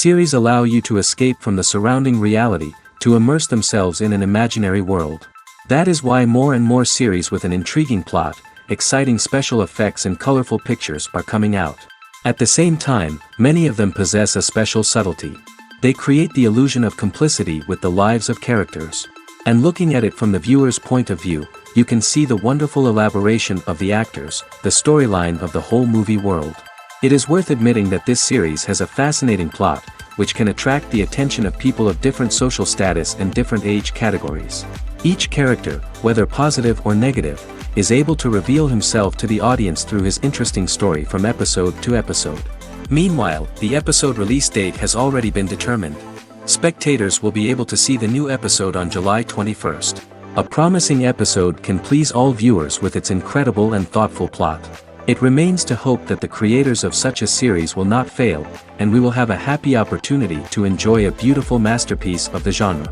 Series allow you to escape from the surrounding reality, to immerse themselves in an imaginary world. That is why more and more series with an intriguing plot, exciting special effects and colorful pictures are coming out. At the same time, many of them possess a special subtlety. They create the illusion of complicity with the lives of characters. And looking at it from the viewer's point of view, you can see the wonderful elaboration of the actors, the storyline of the whole movie world. It is worth admitting that this series has a fascinating plot, which can attract the attention of people of different social status and different age categories. Each character, whether positive or negative, is able to reveal himself to the audience through his interesting story from episode to episode. Meanwhile, the episode release date has already been determined. Spectators will be able to see the new episode on July 21st. A promising episode can please all viewers with its incredible and thoughtful plot. It remains to hope that the creators of such a series will not fail, and we will have a happy opportunity to enjoy a beautiful masterpiece of the genre.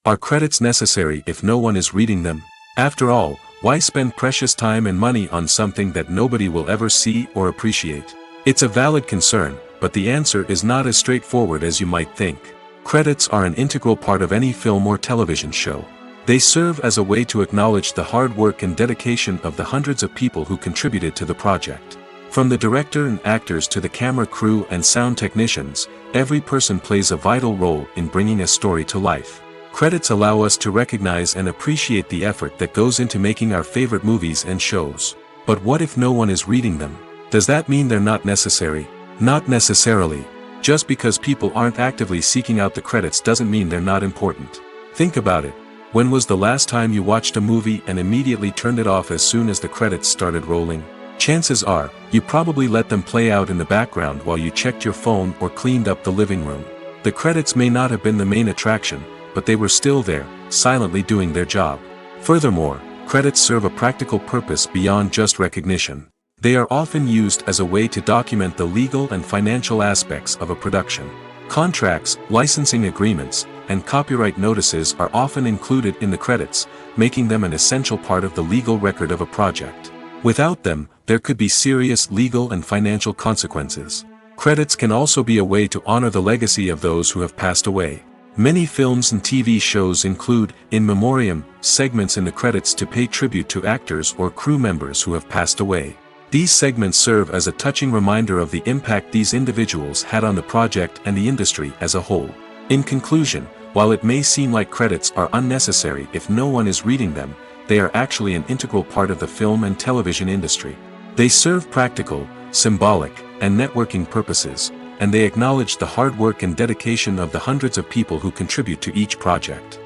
Are credits necessary if no one is reading them? After all, why spend precious time and money on something that nobody will ever see or appreciate? It's a valid concern, but the answer is not as straightforward as you might think. Credits are an integral part of any film or television show. They serve as a way to acknowledge the hard work and dedication of the hundreds of people who contributed to the project. From the director and actors to the camera crew and sound technicians, every person plays a vital role in bringing a story to life. Credits allow us to recognize and appreciate the effort that goes into making our favorite movies and shows. But what if no one is reading them? Does that mean they're not necessary? Not necessarily. Just because people aren't actively seeking out the credits doesn't mean they're not important. Think about it. When was the last time you watched a movie and immediately turned it off as soon as the credits started rolling? Chances are, you probably let them play out in the background while you checked your phone or cleaned up the living room. The credits may not have been the main attraction, but they were still there, silently doing their job. Furthermore, credits serve a practical purpose beyond just recognition. They are often used as a way to document the legal and financial aspects of a production. Contracts, licensing agreements, and copyright notices are often included in the credits, making them an essential part of the legal record of a project. Without them, there could be serious legal and financial consequences. Credits can also be a way to honor the legacy of those who have passed away. Many films and TV shows include, in memoriam, segments in the credits to pay tribute to actors or crew members who have passed away. These segments serve as a touching reminder of the impact these individuals had on the project and the industry as a whole. In conclusion, while it may seem like credits are unnecessary if no one is reading them, they are actually an integral part of the film and television industry. They serve practical, symbolic, and networking purposes, and they acknowledge the hard work and dedication of the hundreds of people who contribute to each project.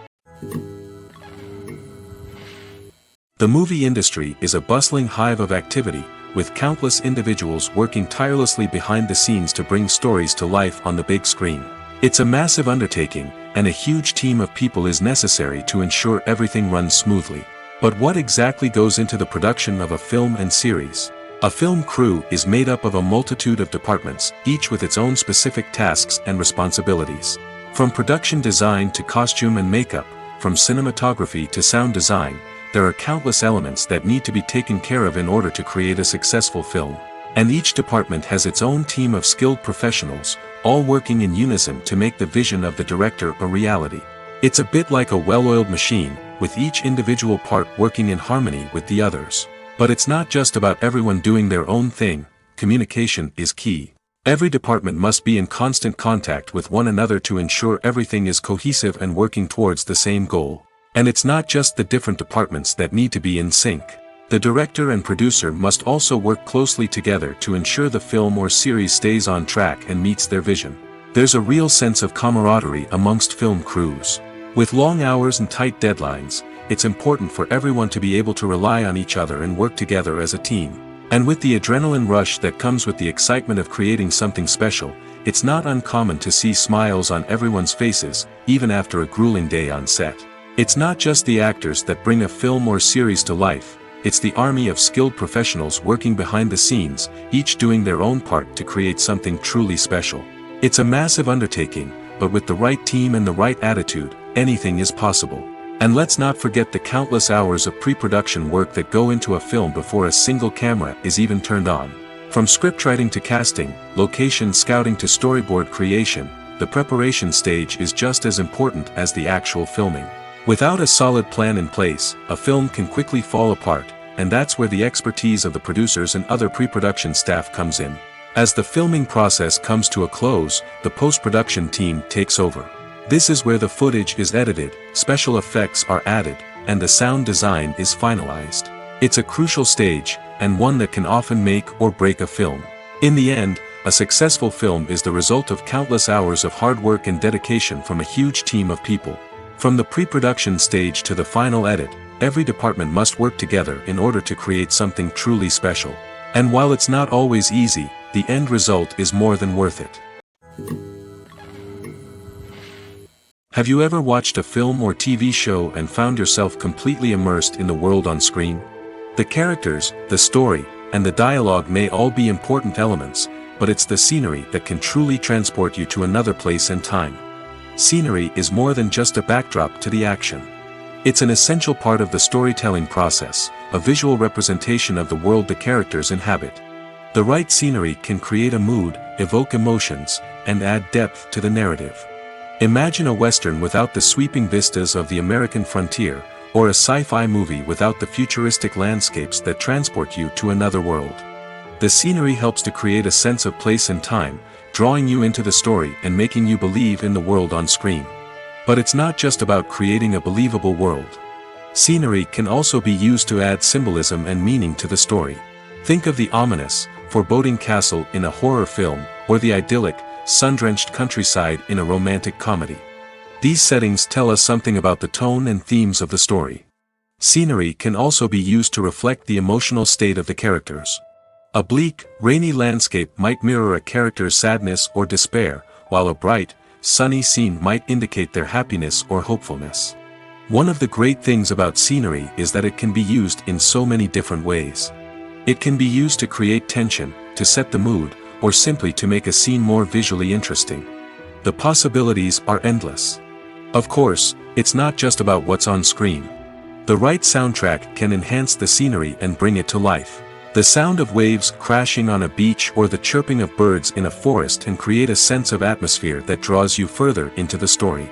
The movie industry is a bustling hive of activity, with countless individuals working tirelessly behind the scenes to bring stories to life on the big screen. It's a massive undertaking, and a huge team of people is necessary to ensure everything runs smoothly. But what exactly goes into the production of a film and series? A film crew is made up of a multitude of departments, each with its own specific tasks and responsibilities. From production design to costume and makeup, from cinematography to sound design, there are countless elements that need to be taken care of in order to create a successful film. And each department has its own team of skilled professionals, all working in unison to make the vision of the director a reality. It's a bit like a well-oiled machine, with each individual part working in harmony with the others. But it's not just about everyone doing their own thing. Communication is key. Every department must be in constant contact with one another to ensure everything is cohesive and working towards the same goal. And it's not just the different departments that need to be in sync. The director and producer must also work closely together to ensure the film or series stays on track and meets their vision. There's a real sense of camaraderie amongst film crews. With long hours and tight deadlines, it's important for everyone to be able to rely on each other and work together as a team. And with the adrenaline rush that comes with the excitement of creating something special, it's not uncommon to see smiles on everyone's faces, even after a grueling day on set. It's not just the actors that bring a film or series to life, it's the army of skilled professionals working behind the scenes, each doing their own part to create something truly special. It's a massive undertaking, but with the right team and the right attitude, anything is possible. And let's not forget the countless hours of pre-production work that go into a film before a single camera is even turned on. From scriptwriting to casting, location scouting to storyboard creation, the preparation stage is just as important as the actual filming. Without a solid plan in place, a film can quickly fall apart, and that's where the expertise of the producers and other pre-production staff comes in. As the filming process comes to a close, the post-production team takes over. This is where the footage is edited, special effects are added, and the sound design is finalized. It's a crucial stage, and one that can often make or break a film. In the end, a successful film is the result of countless hours of hard work and dedication from a huge team of people. From the pre-production stage to the final edit, every department must work together in order to create something truly special. And while it's not always easy, the end result is more than worth it. Have you ever watched a film or TV show and found yourself completely immersed in the world on screen? The characters, the story, and the dialogue may all be important elements, but it's the scenery that can truly transport you to another place and time. Scenery is more than just a backdrop to the action. It's an essential part of the storytelling process, a visual representation of the world the characters inhabit. The right scenery can create a mood, evoke emotions, and add depth to the narrative. Imagine a Western without the sweeping vistas of the American frontier, or a sci-fi movie without the futuristic landscapes that transport you to another world. The scenery helps to create a sense of place and time, drawing you into the story and making you believe in the world on screen. But it's not just about creating a believable world. Scenery can also be used to add symbolism and meaning to the story. Think of the ominous, foreboding castle in a horror film, or the idyllic, sun-drenched countryside in a romantic comedy. These settings tell us something about the tone and themes of the story. Scenery can also be used to reflect the emotional state of the characters. A bleak, rainy landscape might mirror a character's sadness or despair, while a bright, sunny scene might indicate their happiness or hopefulness. One of the great things about scenery is that it can be used in so many different ways. It can be used to create tension, to set the mood, or simply to make a scene more visually interesting. The possibilities are endless. Of course, it's not just about what's on screen. The right soundtrack can enhance the scenery and bring it to life. The sound of waves crashing on a beach or the chirping of birds in a forest can create a sense of atmosphere that draws you further into the story.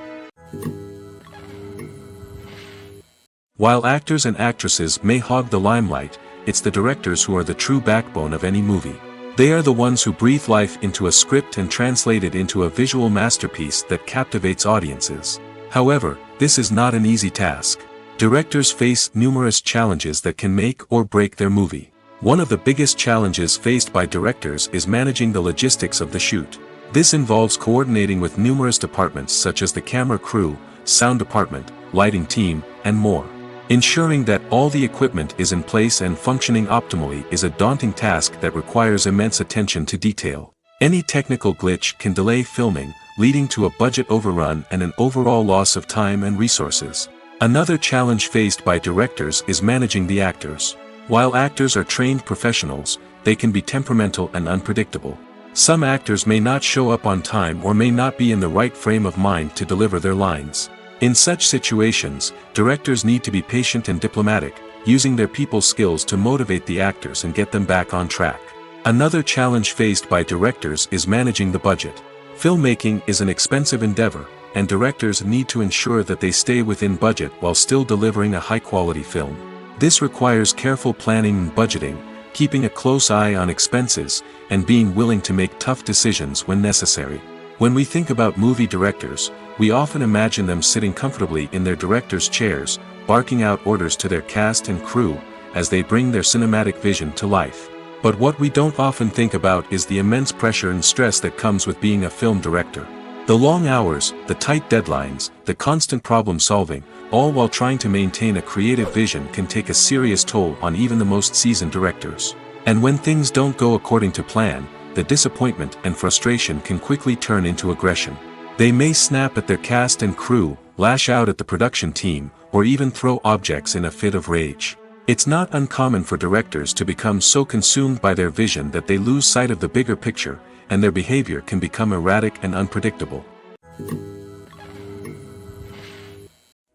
While actors and actresses may hog the limelight, it's the directors who are the true backbone of any movie. They are the ones who breathe life into a script and translate it into a visual masterpiece that captivates audiences. However, this is not an easy task. Directors face numerous challenges that can make or break their movie. One of the biggest challenges faced by directors is managing the logistics of the shoot. This involves coordinating with numerous departments such as the camera crew, sound department, lighting team, and more. Ensuring that all the equipment is in place and functioning optimally is a daunting task that requires immense attention to detail. Any technical glitch can delay filming, leading to a budget overrun and an overall loss of time and resources. Another challenge faced by directors is managing the actors. While actors are trained professionals, they can be temperamental and unpredictable. Some actors may not show up on time or may not be in the right frame of mind to deliver their lines. In such situations, directors need to be patient and diplomatic, using their people skills to motivate the actors and get them back on track. Another challenge faced by directors is managing the budget. Filmmaking is an expensive endeavor, and directors need to ensure that they stay within budget while still delivering a high-quality film. This requires careful planning and budgeting, keeping a close eye on expenses, and being willing to make tough decisions when necessary. When we think about movie directors, we often imagine them sitting comfortably in their director's chairs, barking out orders to their cast and crew, as they bring their cinematic vision to life. But what we don't often think about is the immense pressure and stress that comes with being a film director. The long hours, the tight deadlines, the constant problem solving, all while trying to maintain a creative vision can take a serious toll on even the most seasoned directors. And when things don't go according to plan, the disappointment and frustration can quickly turn into aggression. They may snap at their cast and crew, lash out at the production team, or even throw objects in a fit of rage. It's not uncommon for directors to become so consumed by their vision that they lose sight of the bigger picture, and their behavior can become erratic and unpredictable.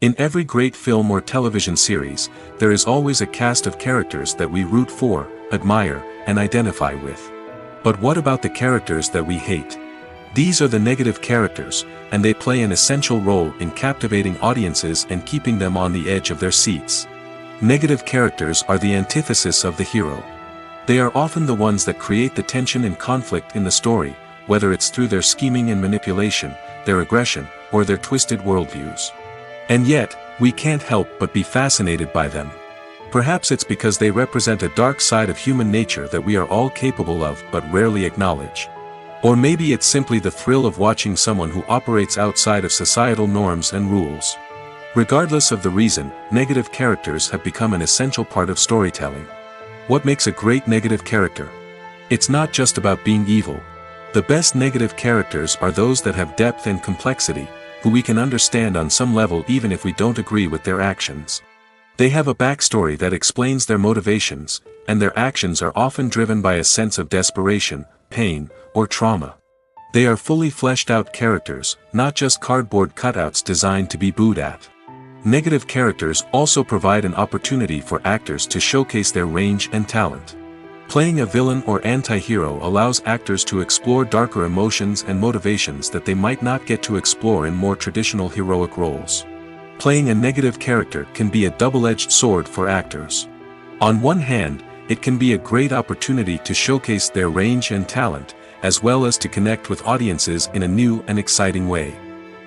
In every great film or television series, there is always a cast of characters that we root for, admire, and identify with. But what about the characters that we hate? These are the negative characters, and they play an essential role in captivating audiences and keeping them on the edge of their seats. Negative characters are the antithesis of the hero. They are often the ones that create the tension and conflict in the story, whether it's through their scheming and manipulation, their aggression, or their twisted worldviews. And yet, we can't help but be fascinated by them. Perhaps it's because they represent a dark side of human nature that we are all capable of but rarely acknowledge. Or maybe it's simply the thrill of watching someone who operates outside of societal norms and rules. Regardless of the reason, negative characters have become an essential part of storytelling. What makes a great negative character? It's not just about being evil. The best negative characters are those that have depth and complexity, who we can understand on some level even if we don't agree with their actions. They have a backstory that explains their motivations, and their actions are often driven by a sense of desperation, pain, or trauma. They are fully fleshed out characters, not just cardboard cutouts designed to be booed at. Negative characters also provide an opportunity for actors to showcase their range and talent. Playing a villain or anti-hero allows actors to explore darker emotions and motivations that they might not get to explore in more traditional heroic roles. Playing a negative character can be a double-edged sword for actors. On one hand, it can be a great opportunity to showcase their range and talent, as well as to connect with audiences in a new and exciting way.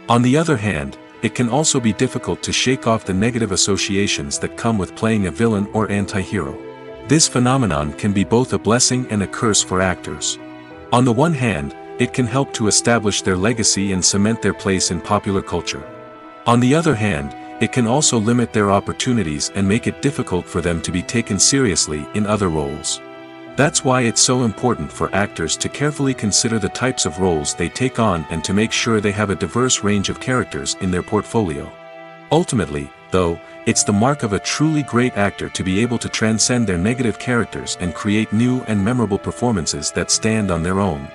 On the other hand, it can also be difficult to shake off the negative associations that come with playing a villain or anti-hero. This phenomenon can be both a blessing and a curse for actors. On the one hand, it can help to establish their legacy and cement their place in popular culture. On the other hand, it can also limit their opportunities and make it difficult for them to be taken seriously in other roles. That's why it's so important for actors to carefully consider the types of roles they take on and to make sure they have a diverse range of characters in their portfolio. Ultimately, though, it's the mark of a truly great actor to be able to transcend their negative characters and create new and memorable performances that stand on their own.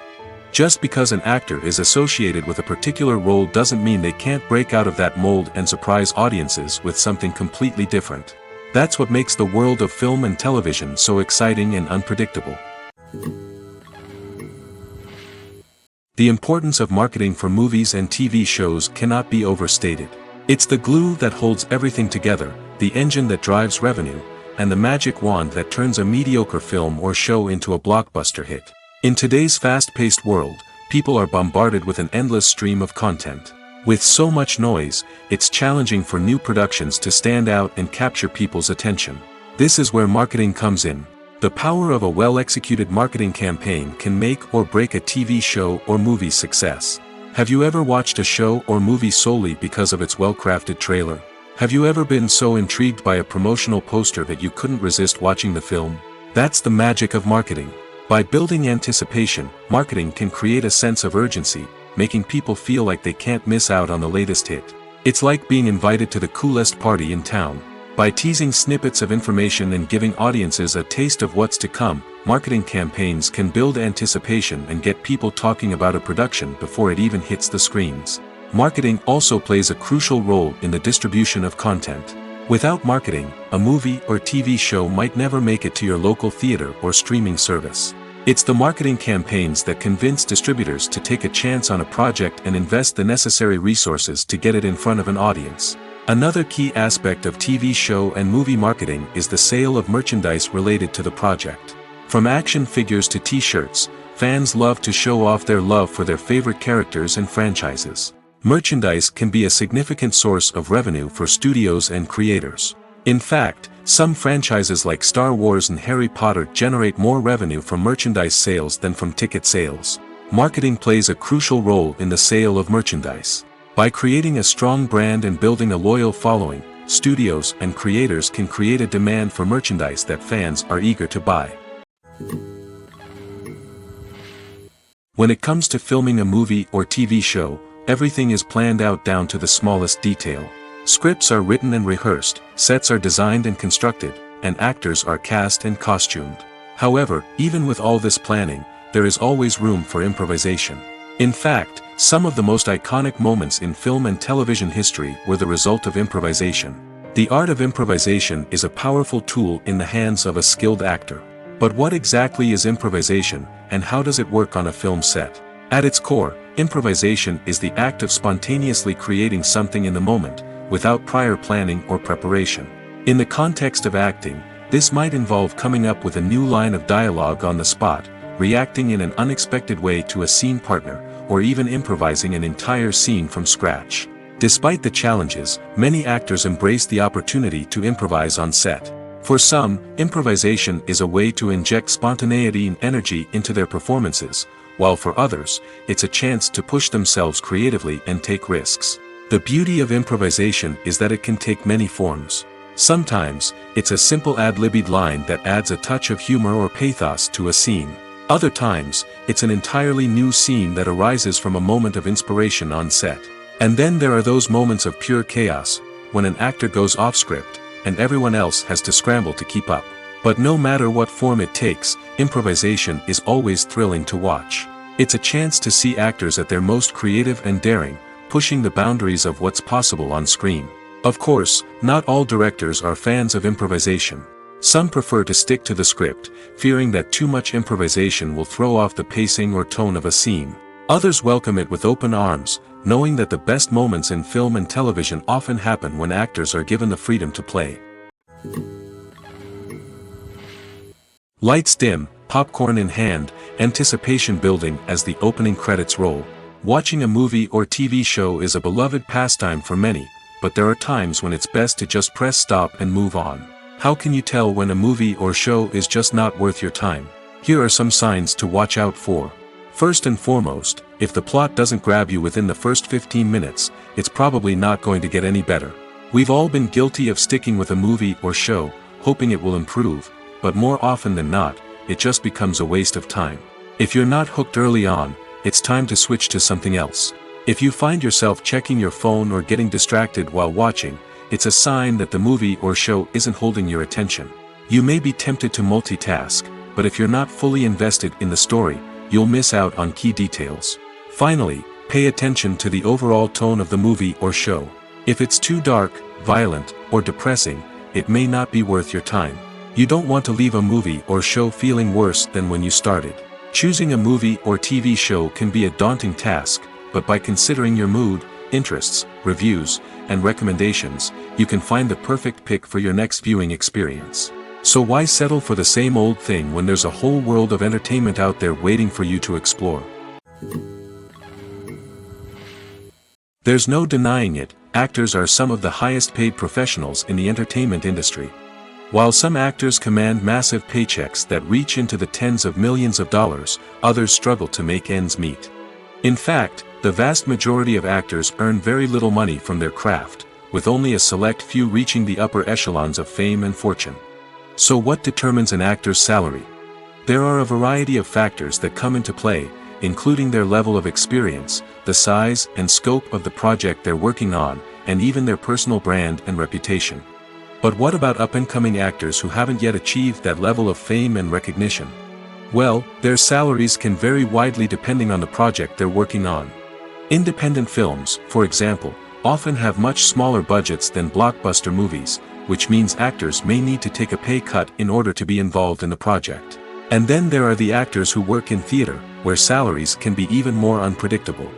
Just because an actor is associated with a particular role doesn't mean they can't break out of that mold and surprise audiences with something completely different. That's what makes the world of film and television so exciting and unpredictable. The importance of marketing for movies and TV shows cannot be overstated. It's the glue that holds everything together, the engine that drives revenue, and the magic wand that turns a mediocre film or show into a blockbuster hit. In today's fast-paced world, people are bombarded with an endless stream of content. With so much noise, it's challenging for new productions to stand out and capture people's attention. This is where marketing comes in. The power of a well-executed marketing campaign can make or break a TV show or movie's success. Have you ever watched a show or movie solely because of its well-crafted trailer? Have you ever been so intrigued by a promotional poster that you couldn't resist watching the film? That's the magic of marketing. By building anticipation, marketing can create a sense of urgency, making people feel like they can't miss out on the latest hit. It's like being invited to the coolest party in town. By teasing snippets of information and giving audiences a taste of what's to come, marketing campaigns can build anticipation and get people talking about a production before it even hits the screens. Marketing also plays a crucial role in the distribution of content. Without marketing, a movie or TV show might never make it to your local theater or streaming service. It's the marketing campaigns that convince distributors to take a chance on a project and invest the necessary resources to get it in front of an audience. Another key aspect of TV show and movie marketing is the sale of merchandise related to the project. From action figures to t-shirts, fans love to show off their love for their favorite characters and franchises. Merchandise can be a significant source of revenue for studios and creators. In fact, some franchises like Star Wars and Harry Potter generate more revenue from merchandise sales than from ticket sales. Marketing plays a crucial role in the sale of merchandise. By creating a strong brand and building a loyal following, studios and creators can create a demand for merchandise that fans are eager to buy. When it comes to filming a movie or TV show, everything is planned out down to the smallest detail. Scripts are written and rehearsed, sets are designed and constructed, and actors are cast and costumed. However, even with all this planning, there is always room for improvisation. In fact, some of the most iconic moments in film and television history were the result of improvisation. The art of improvisation is a powerful tool in the hands of a skilled actor. But what exactly is improvisation, and how does it work on a film set? At its core, improvisation is the act of spontaneously creating something in the moment, without prior planning or preparation. In the context of acting, this might involve coming up with a new line of dialogue on the spot, reacting in an unexpected way to a scene partner, or even improvising an entire scene from scratch. Despite the challenges, many actors embrace the opportunity to improvise on set. For some, improvisation is a way to inject spontaneity and energy into their performances, while for others, it's a chance to push themselves creatively and take risks. The beauty of improvisation is that it can take many forms. Sometimes, it's a simple ad-libbed line that adds a touch of humor or pathos to a scene. Other times, it's an entirely new scene that arises from a moment of inspiration on set. And then there are those moments of pure chaos, when an actor goes off script, and everyone else has to scramble to keep up. But no matter what form it takes, improvisation is always thrilling to watch. It's a chance to see actors at their most creative and daring, pushing the boundaries of what's possible on screen. Of course, not all directors are fans of improvisation. Some prefer to stick to the script, fearing that too much improvisation will throw off the pacing or tone of a scene. Others welcome it with open arms, knowing that the best moments in film and television often happen when actors are given the freedom to play. Lights dim, popcorn in hand, anticipation building as the opening credits roll. Watching a movie or TV show is a beloved pastime for many, but there are times when it's best to just press stop and move on. How can you tell when a movie or show is just not worth your time? Here are some signs to watch out for. First and foremost, if the plot doesn't grab you within the first 15 minutes, it's probably not going to get any better. We've all been guilty of sticking with a movie or show, hoping it will improve, but more often than not, it just becomes a waste of time. If you're not hooked early on, it's time to switch to something else. If you find yourself checking your phone or getting distracted while watching, it's a sign that the movie or show isn't holding your attention. You may be tempted to multitask, but if you're not fully invested in the story, you'll miss out on key details. Finally, pay attention to the overall tone of the movie or show. If it's too dark, violent, or depressing, it may not be worth your time. You don't want to leave a movie or show feeling worse than when you started. Choosing a movie or TV show can be a daunting task, but by considering your mood, interests, reviews, and recommendations, you can find the perfect pick for your next viewing experience. So why settle for the same old thing when there's a whole world of entertainment out there waiting for you to explore? There's no denying it, actors are some of the highest paid professionals in the entertainment industry. While some actors command massive paychecks that reach into the tens of millions of dollars, others struggle to make ends meet. In fact, the vast majority of actors earn very little money from their craft, with only a select few reaching the upper echelons of fame and fortune. So what determines an actor's salary? There are a variety of factors that come into play, including their level of experience, the size and scope of the project they're working on, and even their personal brand and reputation. But what about up-and-coming actors who haven't yet achieved that level of fame and recognition? Well, their salaries can vary widely depending on the project they're working on. Independent films, for example, often have much smaller budgets than blockbuster movies, which means actors may need to take a pay cut in order to be involved in the project. And then there are the actors who work in theater, where salaries can be even more unpredictable.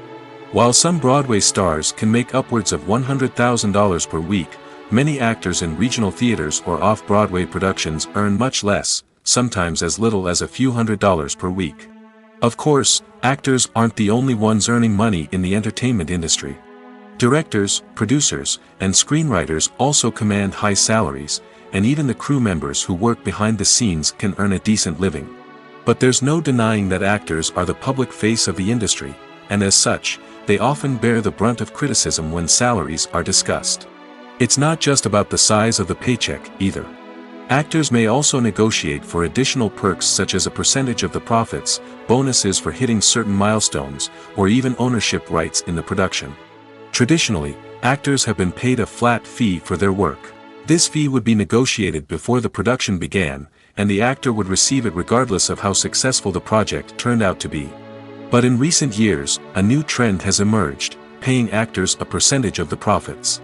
While some Broadway stars can make upwards of $100,000 per week, many actors in regional theaters or off-Broadway productions earn much less, sometimes as little as a few $100s per week. Of course, actors aren't the only ones earning money in the entertainment industry. Directors, producers, and screenwriters also command high salaries, and even the crew members who work behind the scenes can earn a decent living. But there's no denying that actors are the public face of the industry, and as such, they often bear the brunt of criticism when salaries are discussed. It's not just about the size of the paycheck, either. Actors may also negotiate for additional perks such as a percentage of the profits, bonuses for hitting certain milestones, or even ownership rights in the production. Traditionally, actors have been paid a flat fee for their work. This fee would be negotiated before the production began, and the actor would receive it regardless of how successful the project turned out to be. But in recent years, a new trend has emerged, paying actors a percentage of the profits.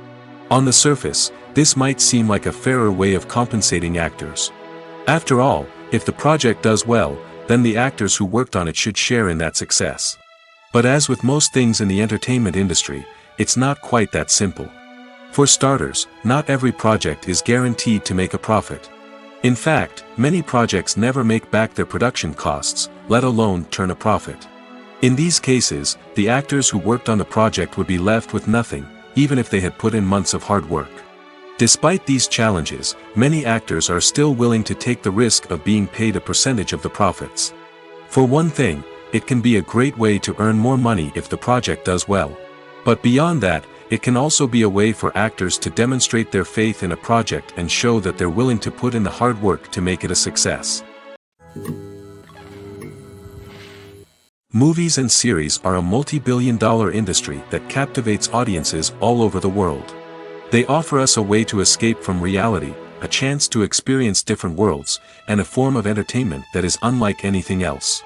On the surface, this might seem like a fairer way of compensating actors. After all, If the project does well, then the actors who worked on it should share in that success. But as with most things in the entertainment industry, it's not quite that simple. For starters, not every project is guaranteed to make a profit. In fact, many projects never make back their production costs, let alone turn a profit. In these cases, the actors who worked on the project would be left with nothing, even if they had put in months of hard work. Despite these challenges, many actors are still willing to take the risk of being paid a percentage of the profits. For one thing, it can be a great way to earn more money if the project does well. But beyond that, it can also be a way for actors to demonstrate their faith in a project and show that they're willing to put in the hard work to make it a success. Movies and series are a multi-billion-dollar industry that captivates audiences all over the world. They offer us a way to escape from reality, a chance to experience different worlds, and a form of entertainment that is unlike anything else.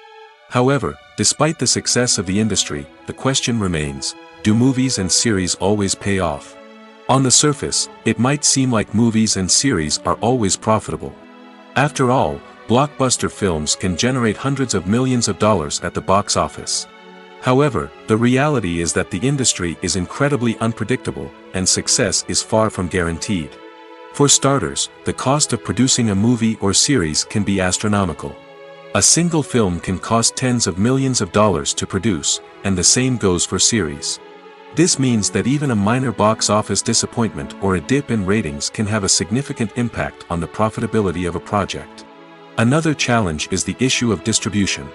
However, despite the success of the industry, the question remains, do movies and series always pay off? On the surface, it might seem like movies and series are always profitable. After all, blockbuster films can generate hundreds of millions of dollars at the box office. However, the reality is that the industry is incredibly unpredictable, and success is far from guaranteed. For starters, the cost of producing a movie or series can be astronomical. A single film can cost tens of millions of dollars to produce, and the same goes for series. This means that even a minor box office disappointment or a dip in ratings can have a significant impact on the profitability of a project. Another challenge is the issue of distribution.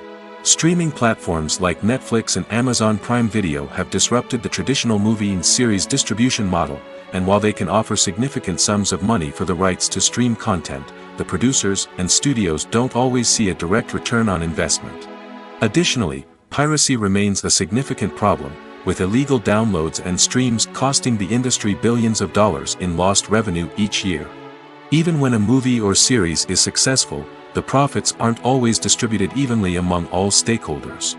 Streaming platforms like Netflix and Amazon Prime Video have disrupted the traditional movie and series distribution model, and while they can offer significant sums of money for the rights to stream content, the producers and studios don't always see a direct return on investment. Additionally, piracy remains a significant problem, with illegal downloads and streams costing the industry billions of dollars in lost revenue each year. Even when a movie or series is successful, the profits aren't always distributed evenly among all stakeholders.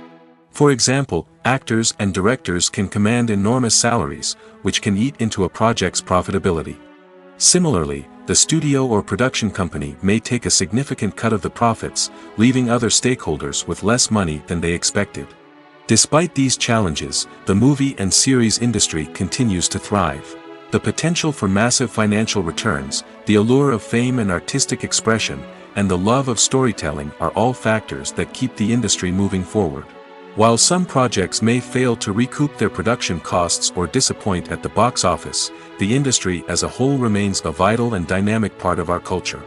For example, actors and directors can command enormous salaries, which can eat into a project's profitability. Similarly, the studio or production company may take a significant cut of the profits, leaving other stakeholders with less money than they expected. Despite these challenges, the movie and series industry continues to thrive. The potential for massive financial returns, the allure of fame and artistic expression, and the love of storytelling are all factors that keep the industry moving forward. While some projects may fail to recoup their production costs or disappoint at the box office, the industry as a whole remains a vital and dynamic part of our culture.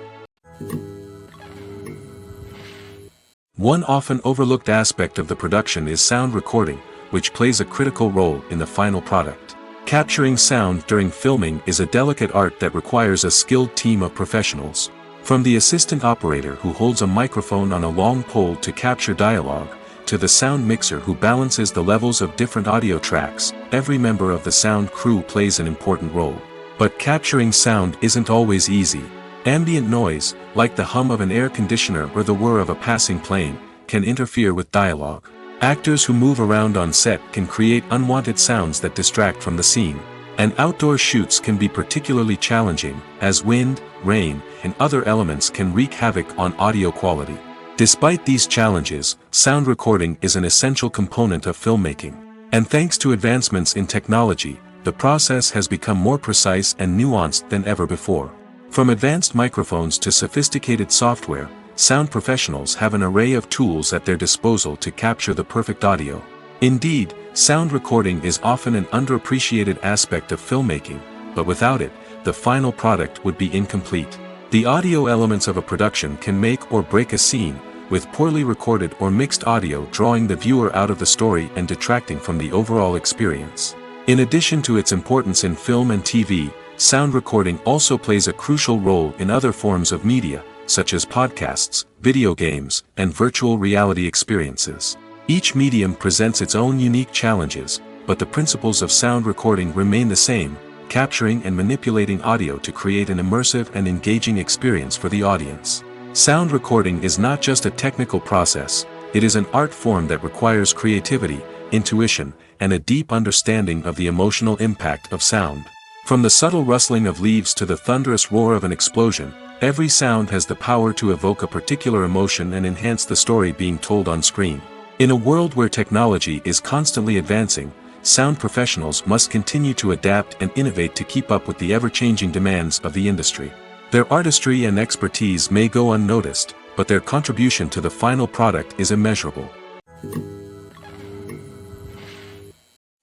One often overlooked aspect of the production is sound recording, which plays a critical role in the final product. Capturing sound during filming is a delicate art that requires a skilled team of professionals. From the assistant operator who holds a microphone on a long pole to capture dialogue, to the sound mixer who balances the levels of different audio tracks, every member of the sound crew plays an important role. But capturing sound isn't always easy. Ambient noise, like the hum of an air conditioner or the whir of a passing plane, can interfere with dialogue. Actors who move around on set can create unwanted sounds that distract from the scene. And outdoor shoots can be particularly challenging, as wind, rain, and other elements can wreak havoc on audio quality. Despite these challenges, sound recording is an essential component of filmmaking. And thanks to advancements in technology, the process has become more precise and nuanced than ever before. From advanced microphones to sophisticated software, sound professionals have an array of tools at their disposal to capture the perfect audio. Indeed, sound recording is often an underappreciated aspect of filmmaking, but without it, the final product would be incomplete. The audio elements of a production can make or break a scene, with poorly recorded or mixed audio drawing the viewer out of the story and detracting from the overall experience. In addition to its importance in film and TV, sound recording also plays a crucial role in other forms of media, such as podcasts, video games, and virtual reality experiences. Each medium presents its own unique challenges, but the principles of sound recording remain the same, capturing and manipulating audio to create an immersive and engaging experience for the audience. Sound recording is not just a technical process, it is an art form that requires creativity, intuition, and a deep understanding of the emotional impact of sound. From the subtle rustling of leaves to the thunderous roar of an explosion, Every sound has the power to evoke a particular emotion and enhance the story being told on screen. In a world where technology is constantly advancing, sound professionals must continue to adapt and innovate to keep up with the ever-changing demands of the industry. Their artistry and expertise may go unnoticed, but their contribution to the final product is immeasurable.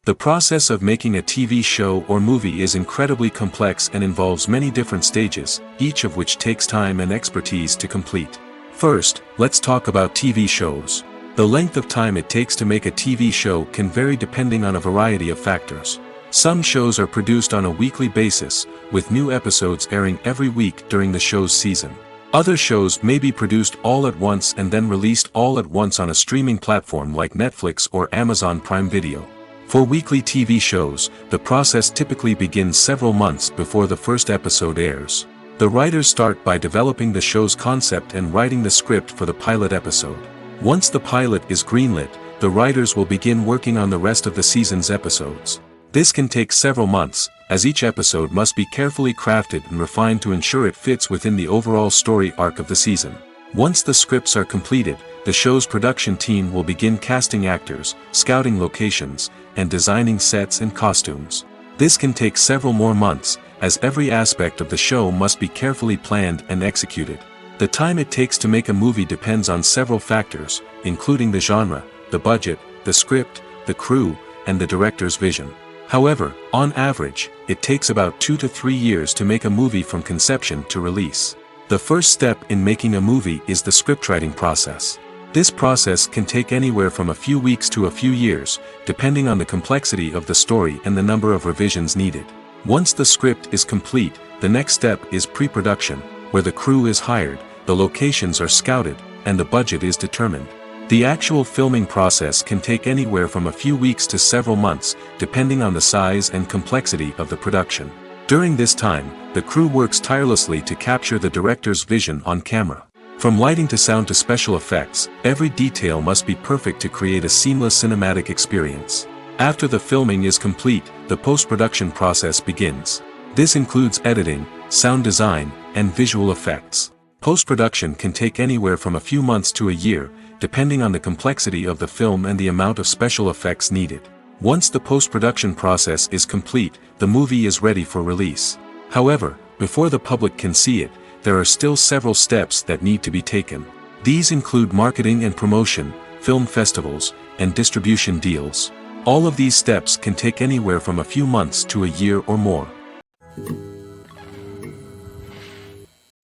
The process of making a TV show or movie is incredibly complex and involves many different stages, each of which takes time and expertise to complete. First, let's talk about TV shows. The length of time it takes to make a TV show can vary depending on a variety of factors. Some shows are produced on a weekly basis, with new episodes airing every week during the show's season. Other shows may be produced all at once and then released all at once on a streaming platform like Netflix or Amazon Prime Video. For weekly TV shows, the process typically begins several months before the first episode airs. The writers start by developing the show's concept and writing the script for the pilot episode. Once the pilot is greenlit, the writers will begin working on the rest of the season's episodes. This can take several months, as each episode must be carefully crafted and refined to ensure it fits within the overall story arc of the season. Once the scripts are completed, the show's production team will begin casting actors, scouting locations, and designing sets and costumes. This can take several more months, as every aspect of the show must be carefully planned and executed. The time it takes to make a movie depends on several factors, including the genre, the budget, the script, the crew, and the director's vision. However, on average, it takes about 2 to 3 years to make a movie from conception to release. The first step in making a movie is the scriptwriting process. This process can take anywhere from a few weeks to a few years, depending on the complexity of the story and the number of revisions needed. Once the script is complete, the next step is pre-production, where the crew is hired, the locations are scouted, and the budget is determined. The actual filming process can take anywhere from a few weeks to several months, depending on the size and complexity of the production. During this time, the crew works tirelessly to capture the director's vision on camera. From lighting to sound to special effects, every detail must be perfect to create a seamless cinematic experience. After the filming is complete, the post-production process begins. This includes editing, sound design, and visual effects. Post-production can take anywhere from a few months to a year, depending on the complexity of the film and the amount of special effects needed. Once the post-production process is complete, the movie is ready for release. However, before the public can see it, there are still several steps that need to be taken. These include marketing and promotion, film festivals, and distribution deals. All of these steps can take anywhere from a few months to a year or more.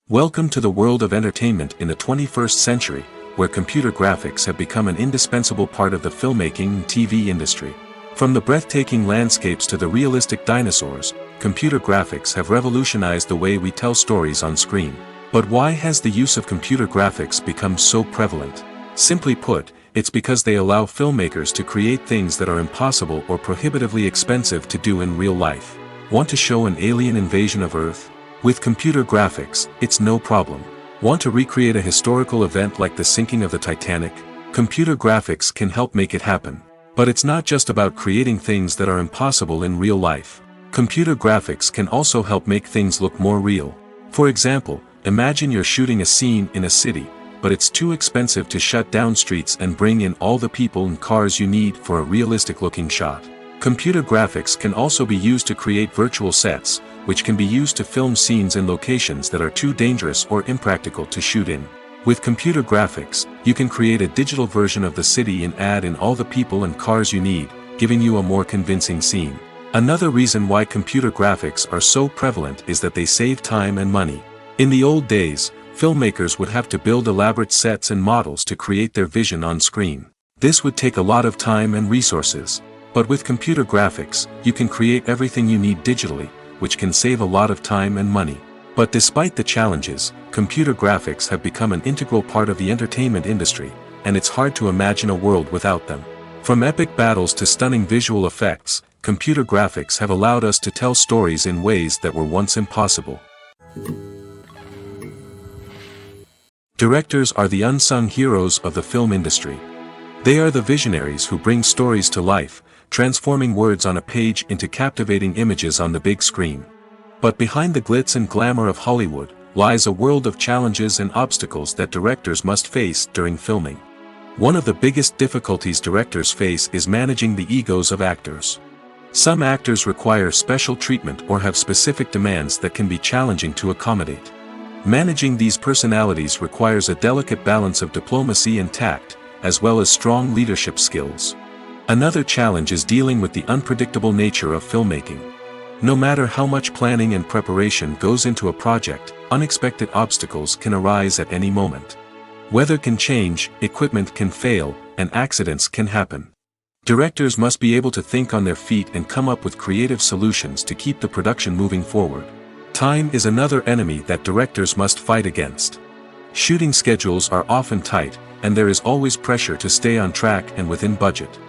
Welcome to the world of entertainment in the 21st century, where computer graphics have become an indispensable part of the filmmaking and TV industry. From the breathtaking landscapes to the realistic dinosaurs, computer graphics have revolutionized the way we tell stories on screen. But why has the use of computer graphics become so prevalent? Simply put, it's because they allow filmmakers to create things that are impossible or prohibitively expensive to do in real life. Want to show an alien invasion of Earth? With computer graphics, it's no problem. Want to recreate a historical event like the sinking of the Titanic? Computer graphics can help make it happen. But it's not just about creating things that are impossible in real life. Computer graphics can also help make things look more real. For example, imagine you're shooting a scene in a city, but it's too expensive to shut down streets and bring in all the people and cars you need for a realistic-looking shot. Computer graphics can also be used to create virtual sets, which can be used to film scenes in locations that are too dangerous or impractical to shoot in. With computer graphics, you can create a digital version of the city and add in all the people and cars you need, giving you a more convincing scene. Another reason why computer graphics are so prevalent is that they save time and money. In the old days, filmmakers would have to build elaborate sets and models to create their vision on screen. This would take a lot of time and resources. But with computer graphics, you can create everything you need digitally, which can save a lot of time and money. But despite the challenges, computer graphics have become an integral part of the entertainment industry, and it's hard to imagine a world without them. From epic battles to stunning visual effects, computer graphics have allowed us to tell stories in ways that were once impossible. Directors are the unsung heroes of the film industry. They are the visionaries who bring stories to life, transforming words on a page into captivating images on the big screen. But behind the glitz and glamour of Hollywood, lies a world of challenges and obstacles that directors must face during filming. One of the biggest difficulties directors face is managing the egos of actors. Some actors require special treatment or have specific demands that can be challenging to accommodate. Managing these personalities requires a delicate balance of diplomacy and tact, as well as strong leadership skills. Another challenge is dealing with the unpredictable nature of filmmaking. No matter how much planning and preparation goes into a project, unexpected obstacles can arise at any moment. Weather can change, equipment can fail, and accidents can happen. Directors must be able to think on their feet and come up with creative solutions to keep the production moving forward. Time is another enemy that directors must fight against. Shooting schedules are often tight, and there is always pressure to stay on track and within budget.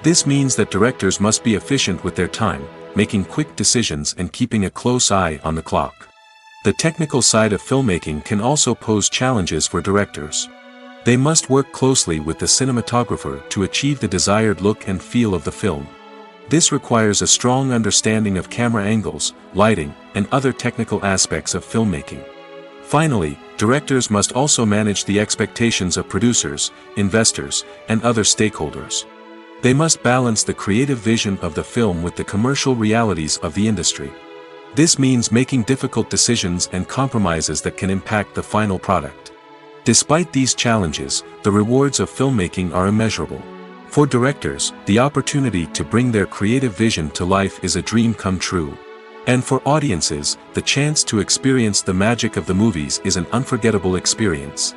This means that directors must be efficient with their time, making quick decisions and keeping a close eye on the clock. The technical side of filmmaking can also pose challenges for directors. They must work closely with the cinematographer to achieve the desired look and feel of the film. This requires a strong understanding of camera angles, lighting, and other technical aspects of filmmaking. Finally, directors must also manage the expectations of producers, investors, and other stakeholders. They must balance the creative vision of the film with the commercial realities of the industry. This means making difficult decisions and compromises that can impact the final product. Despite these challenges, the rewards of filmmaking are immeasurable. For directors, the opportunity to bring their creative vision to life is a dream come true. And for audiences, the chance to experience the magic of the movies is an unforgettable experience.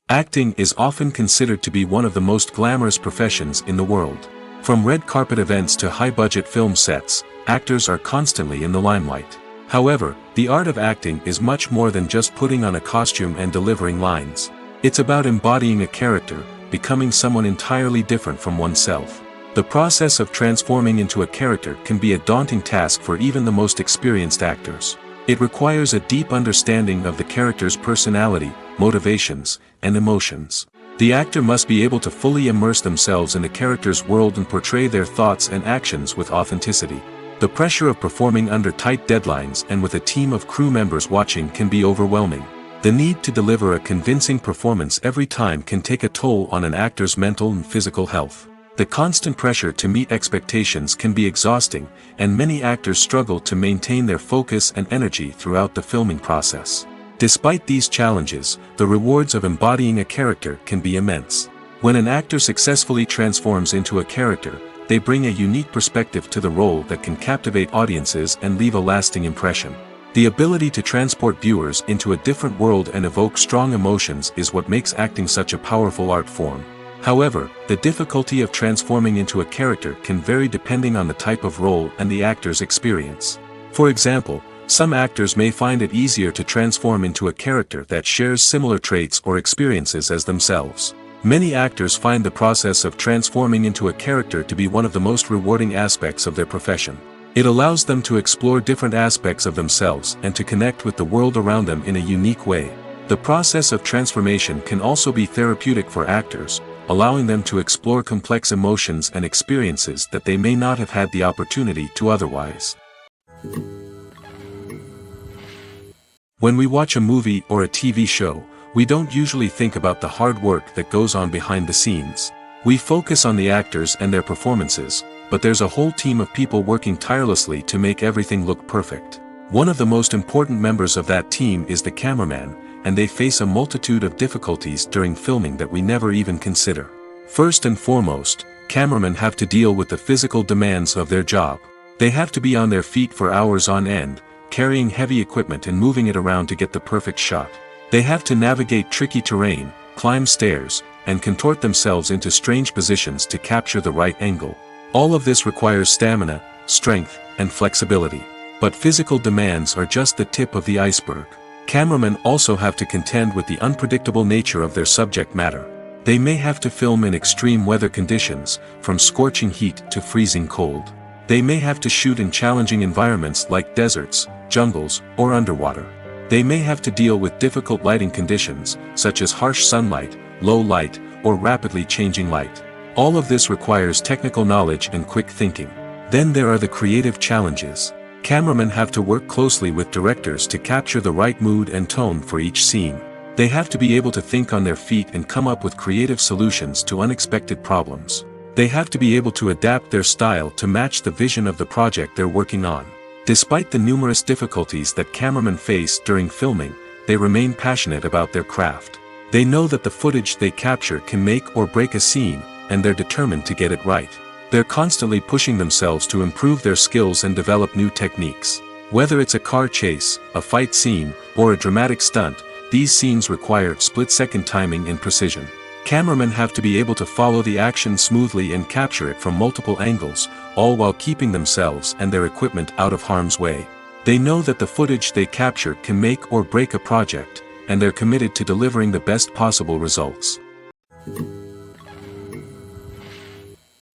Acting is often considered to be one of the most glamorous professions in the world. From red carpet events to high-budget film sets, actors are constantly in the limelight. However, the art of acting is much more than just putting on a costume and delivering lines. It's about embodying a character, becoming someone entirely different from oneself. The process of transforming into a character can be a daunting task for even the most experienced actors. It requires a deep understanding of the character's personality, motivations, and emotions. The actor must be able to fully immerse themselves in the character's world and portray their thoughts and actions with authenticity. The pressure of performing under tight deadlines and with a team of crew members watching can be overwhelming. The need to deliver a convincing performance every time can take a toll on an actor's mental and physical health. The constant pressure to meet expectations can be exhausting, and many actors struggle to maintain their focus and energy throughout the filming process. Despite these challenges, the rewards of embodying a character can be immense. When an actor successfully transforms into a character, they bring a unique perspective to the role that can captivate audiences and leave a lasting impression. The ability to transport viewers into a different world and evoke strong emotions is what makes acting such a powerful art form. However, the difficulty of transforming into a character can vary depending on the type of role and the actor's experience. For example, some actors may find it easier to transform into a character that shares similar traits or experiences as themselves. Many actors find the process of transforming into a character to be one of the most rewarding aspects of their profession. It allows them to explore different aspects of themselves and to connect with the world around them in a unique way. The process of transformation can also be therapeutic for actors, allowing them to explore complex emotions and experiences that they may not have had the opportunity to otherwise. When we watch a movie or a TV show, we don't usually think about the hard work that goes on behind the scenes. We focus on the actors and their performances, but there's a whole team of people working tirelessly to make everything look perfect. One of the most important members of that team is the cameraman, and they face a multitude of difficulties during filming that we never even consider. First and foremost, cameramen have to deal with the physical demands of their job. They have to be on their feet for hours on end, carrying heavy equipment and moving it around to get the perfect shot. They have to navigate tricky terrain, climb stairs, and contort themselves into strange positions to capture the right angle. All of this requires stamina, strength, and flexibility. But physical demands are just the tip of the iceberg. Cameramen also have to contend with the unpredictable nature of their subject matter. They may have to film in extreme weather conditions, from scorching heat to freezing cold. They may have to shoot in challenging environments like deserts, jungles, or underwater. They may have to deal with difficult lighting conditions, such as harsh sunlight, low light, or rapidly changing light. All of this requires technical knowledge and quick thinking. Then there are the creative challenges. Cameramen have to work closely with directors to capture the right mood and tone for each scene. They have to be able to think on their feet and come up with creative solutions to unexpected problems. They have to be able to adapt their style to match the vision of the project they're working on. Despite the numerous difficulties that cameramen face during filming, they remain passionate about their craft. They know that the footage they capture can make or break a scene, and they're determined to get it right. They're constantly pushing themselves to improve their skills and develop new techniques. Whether it's a car chase, a fight scene, or a dramatic stunt, these scenes require split-second timing and precision. Cameramen have to be able to follow the action smoothly and capture it from multiple angles, all while keeping themselves and their equipment out of harm's way. They know that the footage they capture can make or break a project, and they're committed to delivering the best possible results.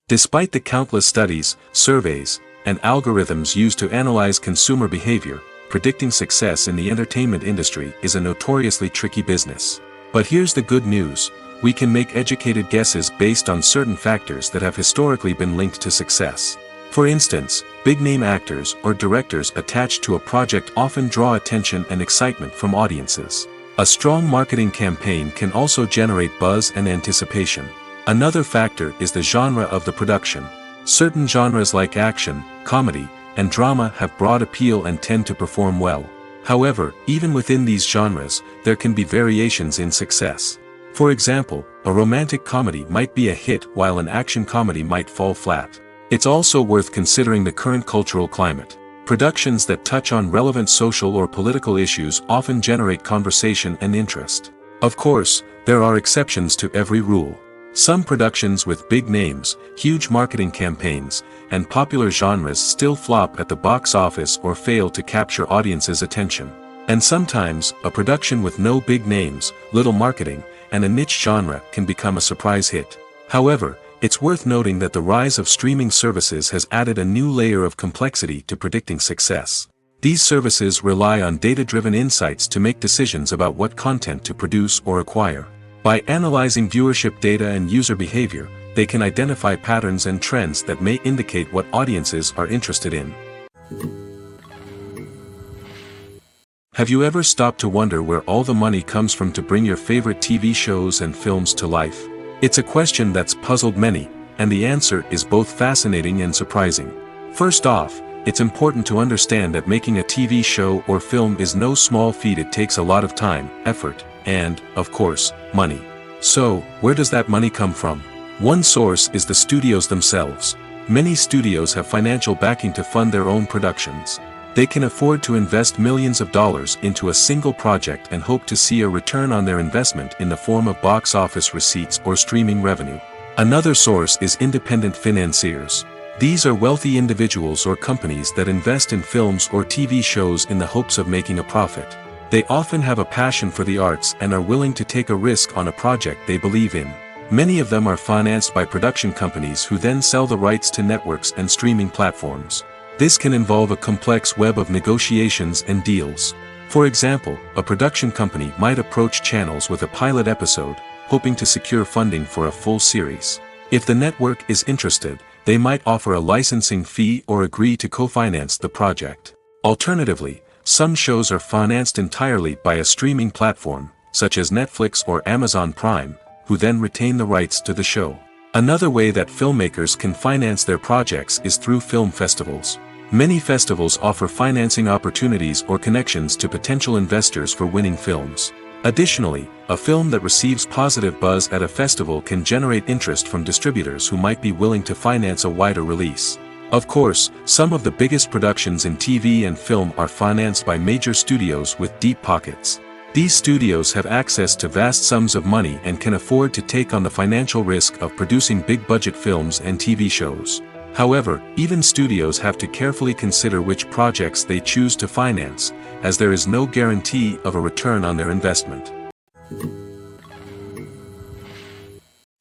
Despite the countless studies, surveys, and algorithms used to analyze consumer behavior, predicting success in the entertainment industry is a notoriously tricky business. But here's the good news: we can make educated guesses based on certain factors that have historically been linked to success. For instance, big-name actors or directors attached to a project often draw attention and excitement from audiences. A strong marketing campaign can also generate buzz and anticipation. Another factor is the genre of the production. Certain genres like action, comedy, and drama have broad appeal and tend to perform well. However, even within these genres, there can be variations in success. For example, a romantic comedy might be a hit while an action comedy might fall flat. It's also worth considering the current cultural climate. Productions that touch on relevant social or political issues often generate conversation and interest. Of course, there are exceptions to every rule. Some productions with big names, huge marketing campaigns, and popular genres still flop at the box office or fail to capture audiences' attention. And sometimes, a production with no big names, little marketing, and a niche genre can become a surprise hit. However, it's worth noting that the rise of streaming services has added a new layer of complexity to predicting success. These services rely on data-driven insights to make decisions about what content to produce or acquire. By analyzing viewership data and user behavior, they can identify patterns and trends that may indicate what audiences are interested in. Have you ever stopped to wonder where all the money comes from to bring your favorite TV shows and films to life? It's a question that's puzzled many, and the answer is both fascinating and surprising. First off, it's important to understand that making a TV show or film is no small feat. It takes a lot of time, effort, and, of course, money. So, where does that money come from? One source is the studios themselves. Many studios have financial backing to fund their own productions. They can afford to invest millions of dollars into a single project and hope to see a return on their investment in the form of box office receipts or streaming revenue. Another source is independent financiers. These are wealthy individuals or companies that invest in films or TV shows in the hopes of making a profit. They often have a passion for the arts and are willing to take a risk on a project they believe in. Many of them are financed by production companies who then sell the rights to networks and streaming platforms. This can involve a complex web of negotiations and deals. For example, a production company might approach channels with a pilot episode, hoping to secure funding for a full series. If the network is interested, they might offer a licensing fee or agree to co-finance the project. Alternatively, some shows are financed entirely by a streaming platform, such as Netflix or Amazon Prime, who then retain the rights to the show. Another way that filmmakers can finance their projects is through film festivals. Many festivals offer financing opportunities or connections to potential investors for winning films. Additionally, a film that receives positive buzz at a festival can generate interest from distributors who might be willing to finance a wider release. Of course, some of the biggest productions in TV and film are financed by major studios with deep pockets. These studios have access to vast sums of money and can afford to take on the financial risk of producing big-budget films and TV shows. However, even studios have to carefully consider which projects they choose to finance, as there is no guarantee of a return on their investment.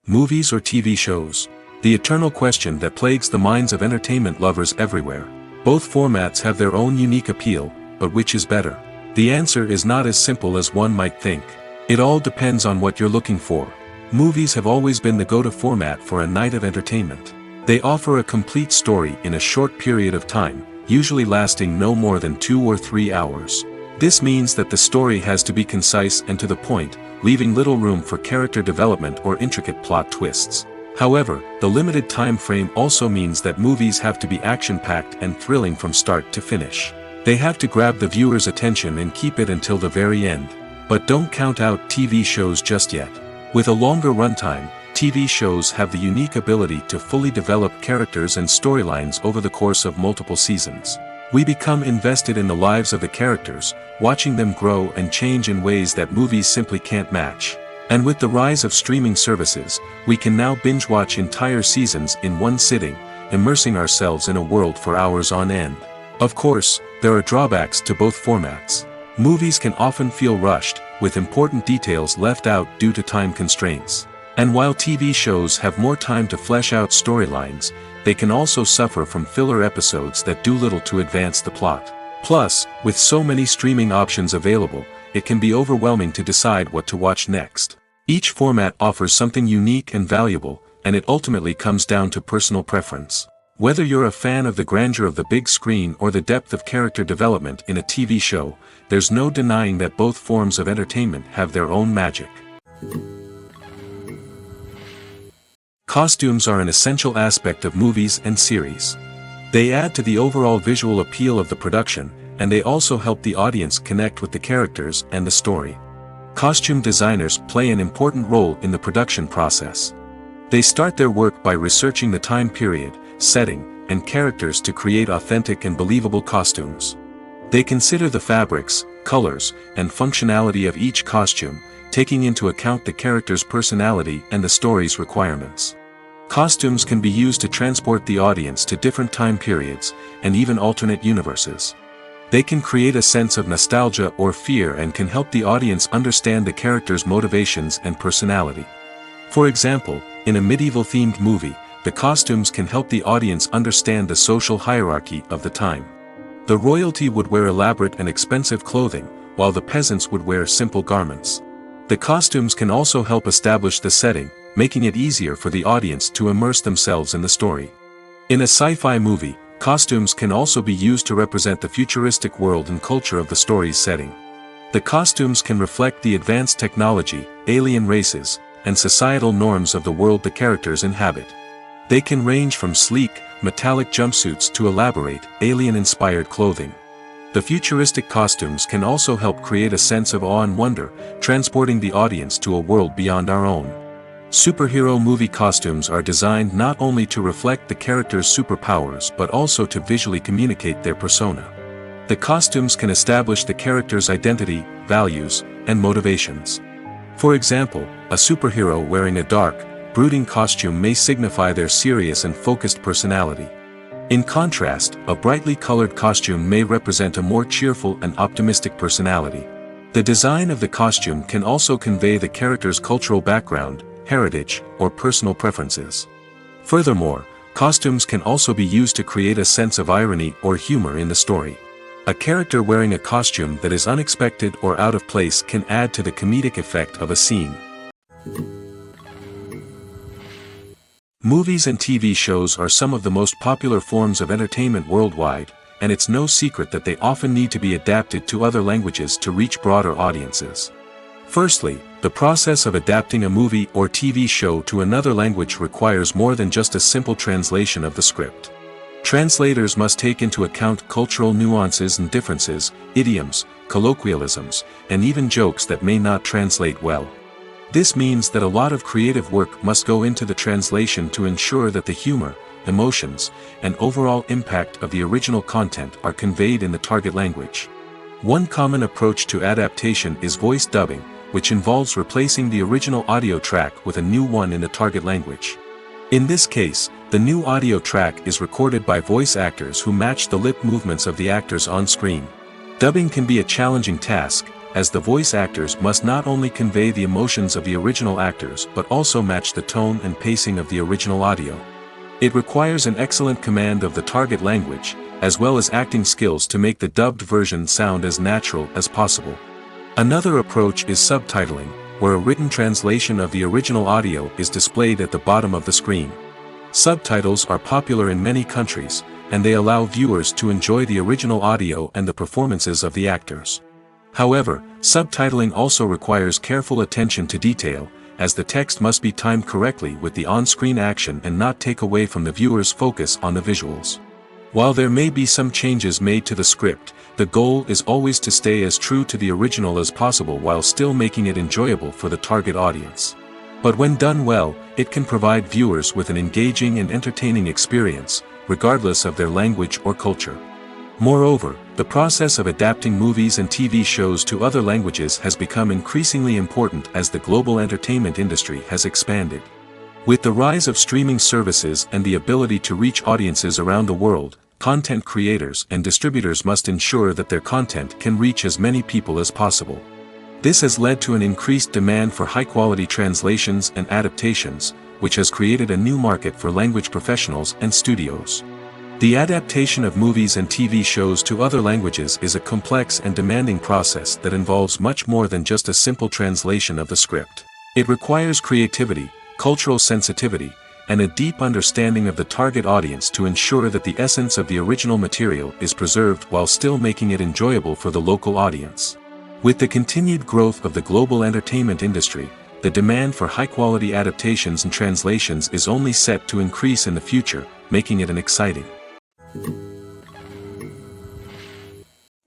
Movies or TV shows? The eternal question that plagues the minds of entertainment lovers everywhere. Both formats have their own unique appeal, but which is better? The answer is not as simple as one might think. It all depends on what you're looking for. Movies have always been the go-to format for a night of entertainment. They offer a complete story in a short period of time, usually lasting no more than 2 or 3 hours. This means that the story has to be concise and to the point, leaving little room for character development or intricate plot twists. However, the limited time frame also means that movies have to be action-packed and thrilling from start to finish. They have to grab the viewer's attention and keep it until the very end. But don't count out TV shows just yet. With a longer runtime, TV shows have the unique ability to fully develop characters and storylines over the course of multiple seasons. We become invested in the lives of the characters, watching them grow and change in ways that movies simply can't match. And with the rise of streaming services, we can now binge-watch entire seasons in one sitting, immersing ourselves in a world for hours on end. Of course, there are drawbacks to both formats. Movies can often feel rushed, with important details left out due to time constraints. And while TV shows have more time to flesh out storylines, they can also suffer from filler episodes that do little to advance the plot. Plus, with so many streaming options available, it can be overwhelming to decide what to watch next. Each format offers something unique and valuable, and it ultimately comes down to personal preference. Whether you're a fan of the grandeur of the big screen or the depth of character development in a TV show, there's no denying that both forms of entertainment have their own magic. Costumes are an essential aspect of movies and series. They add to the overall visual appeal of the production, and they also help the audience connect with the characters and the story. Costume designers play an important role in the production process. They start their work by researching the time period, setting, and characters to create authentic and believable costumes. They consider the fabrics, colors, and functionality of each costume, taking into account the character's personality and the story's requirements. Costumes can be used to transport the audience to different time periods, and even alternate universes. They can create a sense of nostalgia or fear and can help the audience understand the character's motivations and personality. For example, in a medieval-themed movie, the costumes can help the audience understand the social hierarchy of the time. The royalty would wear elaborate and expensive clothing, while the peasants would wear simple garments. The costumes can also help establish the setting, making it easier for the audience to immerse themselves in the story. In a sci-fi movie, costumes can also be used to represent the futuristic world and culture of the story's setting. The costumes can reflect the advanced technology, alien races, and societal norms of the world the characters inhabit. They can range from sleek, metallic jumpsuits to elaborate, alien-inspired clothing. The futuristic costumes can also help create a sense of awe and wonder, transporting the audience to a world beyond our own. Superhero movie costumes are designed not only to reflect the character's superpowers but also to visually communicate their persona. The costumes can establish the character's identity, values, and motivations. For example, a superhero wearing a dark, brooding costume may signify their serious and focused personality. In contrast, a brightly colored costume may represent a more cheerful and optimistic personality. The design of the costume can also convey the character's cultural background, heritage, or personal preferences. Furthermore, costumes can also be used to create a sense of irony or humor in the story. A character wearing a costume that is unexpected or out of place can add to the comedic effect of a scene. Movies and TV shows are some of the most popular forms of entertainment worldwide, and it's no secret that they often need to be adapted to other languages to reach broader audiences. Firstly, the process of adapting a movie or TV show to another language requires more than just a simple translation of the script. Translators must take into account cultural nuances and differences, idioms, colloquialisms, and even jokes that may not translate well. This means that a lot of creative work must go into the translation to ensure that the humor, emotions, and overall impact of the original content are conveyed in the target language. One common approach to adaptation is voice dubbing, which involves replacing the original audio track with a new one in the target language. In this case, the new audio track is recorded by voice actors who match the lip movements of the actors on screen. Dubbing can be a challenging task, as the voice actors must not only convey the emotions of the original actors but also match the tone and pacing of the original audio. It requires an excellent command of the target language, as well as acting skills to make the dubbed version sound as natural as possible. Another approach is subtitling, where a written translation of the original audio is displayed at the bottom of the screen. Subtitles are popular in many countries, and they allow viewers to enjoy the original audio and the performances of the actors. However, subtitling also requires careful attention to detail, as the text must be timed correctly with the on-screen action and not take away from the viewer's focus on the visuals. While there may be some changes made to the script, the goal is always to stay as true to the original as possible while still making it enjoyable for the target audience. But when done well, it can provide viewers with an engaging and entertaining experience, regardless of their language or culture. Moreover, the process of adapting movies and TV shows to other languages has become increasingly important as the global entertainment industry has expanded. With the rise of streaming services and the ability to reach audiences around the world, content creators and distributors must ensure that their content can reach as many people as possible. This has led to an increased demand for high-quality translations and adaptations, which has created a new market for language professionals and studios. The adaptation of movies and TV shows to other languages is a complex and demanding process that involves much more than just a simple translation of the script. It requires creativity, cultural sensitivity, and a deep understanding of the target audience to ensure that the essence of the original material is preserved while still making it enjoyable for the local audience. With the continued growth of the global entertainment industry, the demand for high-quality adaptations and translations is only set to increase in the future, making it an exciting.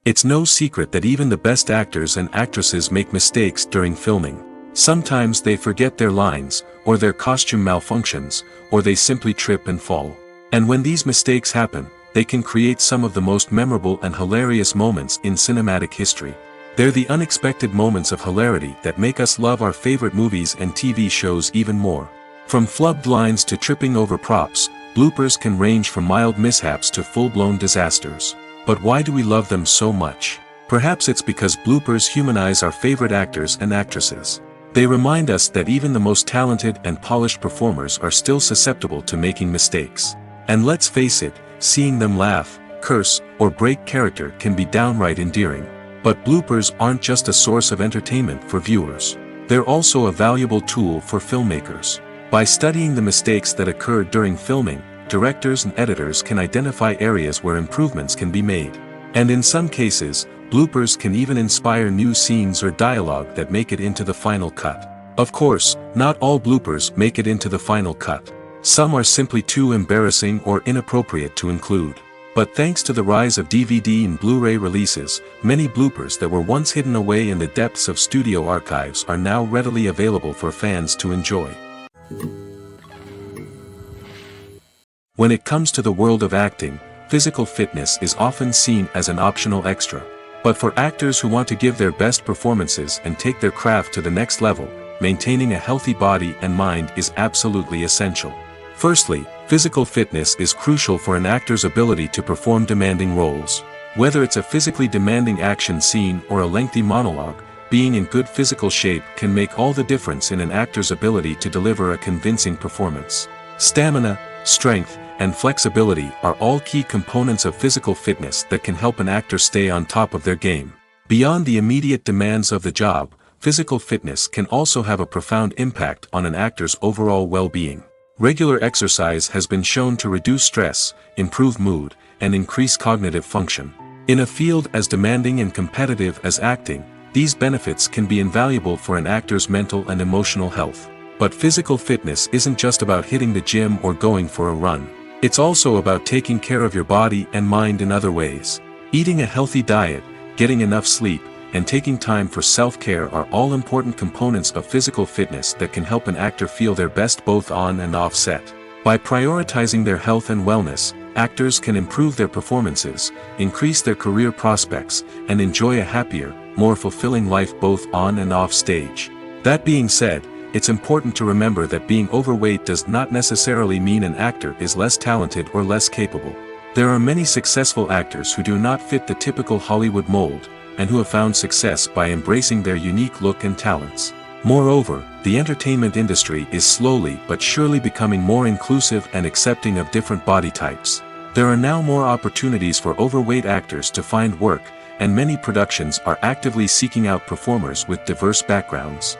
It's no secret that even the best actors and actresses make mistakes during filming. Sometimes they forget their lines, or their costume malfunctions, or they simply trip and fall. And when these mistakes happen, they can create some of the most memorable and hilarious moments in cinematic history. They're the unexpected moments of hilarity that make us love our favorite movies and TV shows even more. From flubbed lines to tripping over props, bloopers can range from mild mishaps to full-blown disasters. But why do we love them so much? Perhaps it's because bloopers humanize our favorite actors and actresses. They remind us that even the most talented and polished performers are still susceptible to making mistakes. And let's face it, seeing them laugh, curse, or break character can be downright endearing. But bloopers aren't just a source of entertainment for viewers. They're also a valuable tool for filmmakers. By studying the mistakes that occurred during filming, directors and editors can identify areas where improvements can be made. And in some cases, bloopers can even inspire new scenes or dialogue that make it into the final cut. Of course, not all bloopers make it into the final cut. Some are simply too embarrassing or inappropriate to include. But thanks to the rise of DVD and Blu-ray releases, many bloopers that were once hidden away in the depths of studio archives are now readily available for fans to enjoy. When it comes to the world of acting, physical fitness is often seen as an optional extra. But for actors who want to give their best performances and take their craft to the next level, maintaining a healthy body and mind is absolutely essential. Firstly, physical fitness is crucial for an actor's ability to perform demanding roles. Whether it's a physically demanding action scene or a lengthy monologue, being in good physical shape can make all the difference in an actor's ability to deliver a convincing performance. Stamina, strength, and flexibility are all key components of physical fitness that can help an actor stay on top of their game. Beyond the immediate demands of the job, physical fitness can also have a profound impact on an actor's overall well-being. Regular exercise has been shown to reduce stress, improve mood, and increase cognitive function. In a field as demanding and competitive as acting, these benefits can be invaluable for an actor's mental and emotional health. But physical fitness isn't just about hitting the gym or going for a run. It's also about taking care of your body and mind in other ways. Eating a healthy diet, getting enough sleep, and taking time for self-care are all important components of physical fitness that can help an actor feel their best both on and off set. By prioritizing their health and wellness, actors can improve their performances, increase their career prospects, and enjoy a happier, more fulfilling life both on and off stage. That being said, it's important to remember that being overweight does not necessarily mean an actor is less talented or less capable. There are many successful actors who do not fit the typical Hollywood mold, and who have found success by embracing their unique look and talents. Moreover, the entertainment industry is slowly but surely becoming more inclusive and accepting of different body types. There are now more opportunities for overweight actors to find work, and many productions are actively seeking out performers with diverse backgrounds.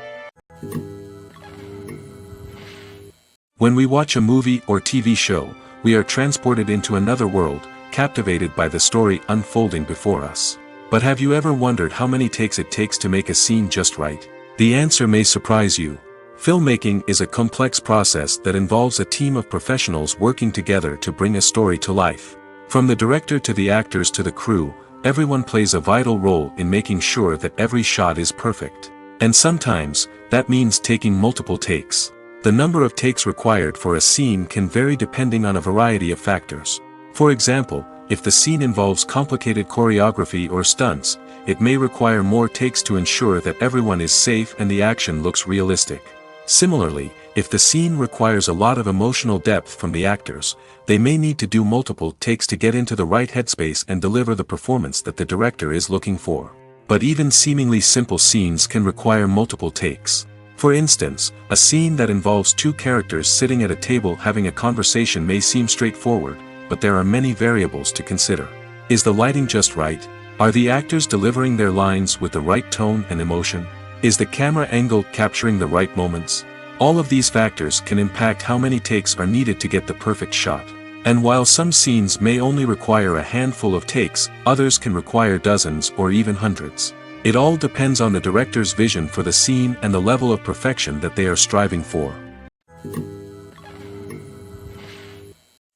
When we watch a movie or TV show, we are transported into another world, captivated by the story unfolding before us. But have you ever wondered how many takes it takes to make a scene just right? The answer may surprise you. Filmmaking is a complex process that involves a team of professionals working together to bring a story to life. From the director to the actors to the crew, everyone plays a vital role in making sure that every shot is perfect. And sometimes, that means taking multiple takes. The number of takes required for a scene can vary depending on a variety of factors. For example, if the scene involves complicated choreography or stunts, it may require more takes to ensure that everyone is safe and the action looks realistic. Similarly, if the scene requires a lot of emotional depth from the actors, they may need to do multiple takes to get into the right headspace and deliver the performance that the director is looking for. But even seemingly simple scenes can require multiple takes. For instance, a scene that involves two characters sitting at a table having a conversation may seem straightforward, but there are many variables to consider. Is the lighting just right? Are the actors delivering their lines with the right tone and emotion? Is the camera angle capturing the right moments? All of these factors can impact how many takes are needed to get the perfect shot. And while some scenes may only require a handful of takes, others can require dozens or even hundreds. It all depends on the director's vision for the scene and the level of perfection that they are striving for.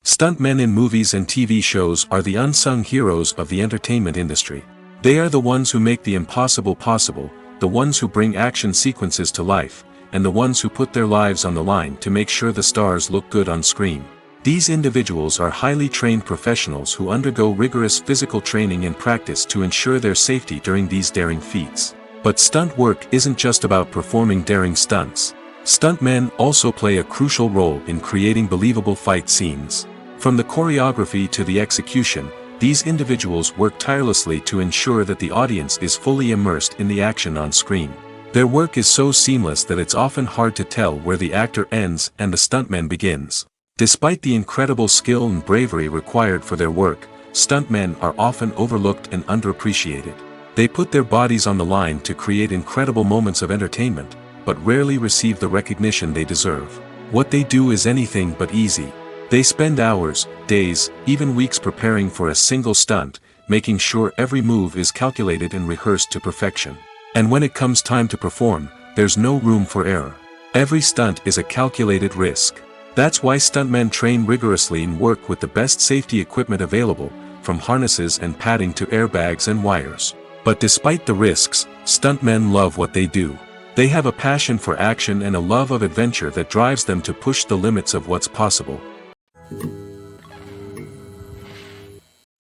Stuntmen in movies and TV shows are the unsung heroes of the entertainment industry. They are the ones who make the impossible possible, the ones who bring action sequences to life, and the ones who put their lives on the line to make sure the stars look good on screen. These individuals are highly trained professionals who undergo rigorous physical training and practice to ensure their safety during these daring feats. But stunt work isn't just about performing daring stunts. Stuntmen also play a crucial role in creating believable fight scenes. From the choreography to the execution, these individuals work tirelessly to ensure that the audience is fully immersed in the action on screen. Their work is so seamless that it's often hard to tell where the actor ends and the stuntman begins. Despite the incredible skill and bravery required for their work, stuntmen are often overlooked and underappreciated. They put their bodies on the line to create incredible moments of entertainment, but rarely receive the recognition they deserve. What they do is anything but easy. They spend hours, days, even weeks preparing for a single stunt, making sure every move is calculated and rehearsed to perfection. And when it comes time to perform, there's no room for error. Every stunt is a calculated risk. That's why stuntmen train rigorously and work with the best safety equipment available, from harnesses and padding to airbags and wires. But despite the risks, stuntmen love what they do. They have a passion for action and a love of adventure that drives them to push the limits of what's possible.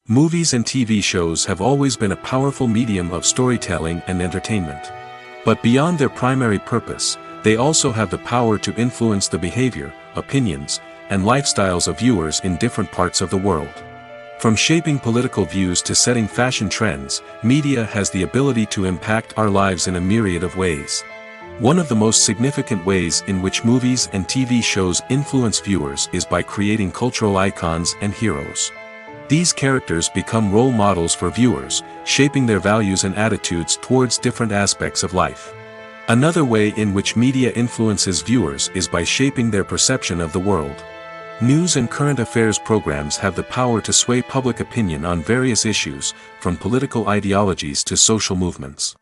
Movies and TV shows have always been a powerful medium of storytelling and entertainment. But beyond their primary purpose, they also have the power to influence the behavior, opinions, and lifestyles of viewers in different parts of the world. From shaping political views to setting fashion trends, media has the ability to impact our lives in a myriad of ways. One of the most significant ways in which movies and TV shows influence viewers is by creating cultural icons and heroes. These characters become role models for viewers, shaping their values and attitudes towards different aspects of life. Another way in which media influences viewers is by shaping their perception of the world. News and current affairs programs have the power to sway public opinion on various issues, from political ideologies to social movements.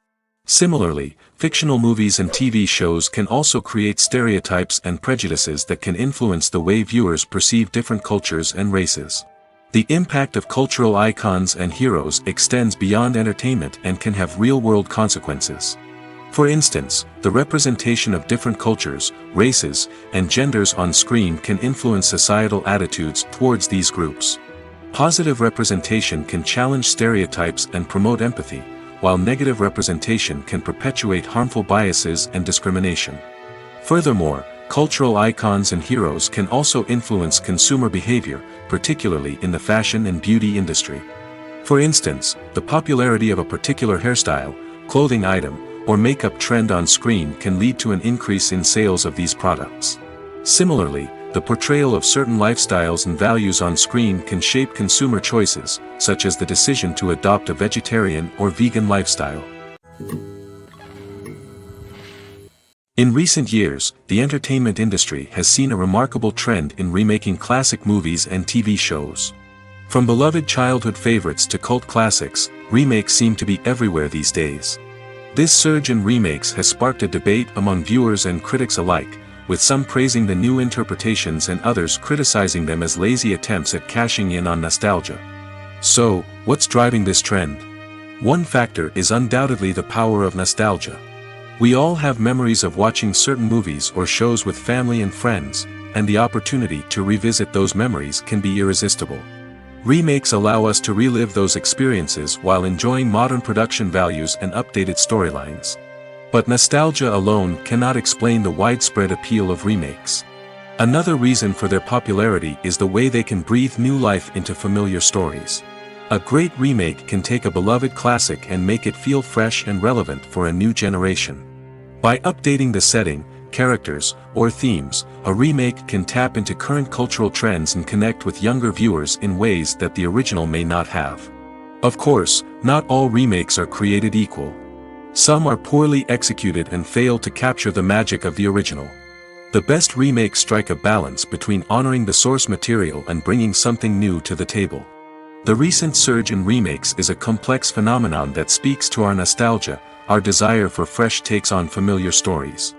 Similarly, fictional movies and TV shows can also create stereotypes and prejudices that can influence the way viewers perceive different cultures and races. The impact of cultural icons and heroes extends beyond entertainment and can have real-world consequences. For instance, the representation of different cultures, races, and genders on screen can influence societal attitudes towards these groups. Positive representation can challenge stereotypes and promote empathy, while negative representation can perpetuate harmful biases and discrimination. Furthermore, cultural icons and heroes can also influence consumer behavior, particularly in the fashion and beauty industry. For instance, the popularity of a particular hairstyle, clothing item, or makeup trend on screen can lead to an increase in sales of these products. Similarly, the portrayal of certain lifestyles and values on screen can shape consumer choices, such as the decision to adopt a vegetarian or vegan lifestyle. In recent years, the entertainment industry has seen a remarkable trend in remaking classic movies and TV shows. From beloved childhood favorites to cult classics, remakes seem to be everywhere these days. This surge in remakes has sparked a debate among viewers and critics alike, with some praising the new interpretations and others criticizing them as lazy attempts at cashing in on nostalgia. So, what's driving this trend? One factor is undoubtedly the power of nostalgia. We all have memories of watching certain movies or shows with family and friends, and the opportunity to revisit those memories can be irresistible. Remakes allow us to relive those experiences while enjoying modern production values and updated storylines. But nostalgia alone cannot explain the widespread appeal of remakes. Another reason for their popularity is the way they can breathe new life into familiar stories. A great remake can take a beloved classic and make it feel fresh and relevant for a new generation. By updating the setting, characters, or themes, a remake can tap into current cultural trends and connect with younger viewers in ways that the original may not have. Of course, not all remakes are created equal. Some are poorly executed and fail to capture the magic of the original. The best remakes strike a balance between honoring the source material and bringing something new to the table. The recent surge in remakes is a complex phenomenon that speaks to our nostalgia, our desire for fresh takes on familiar stories.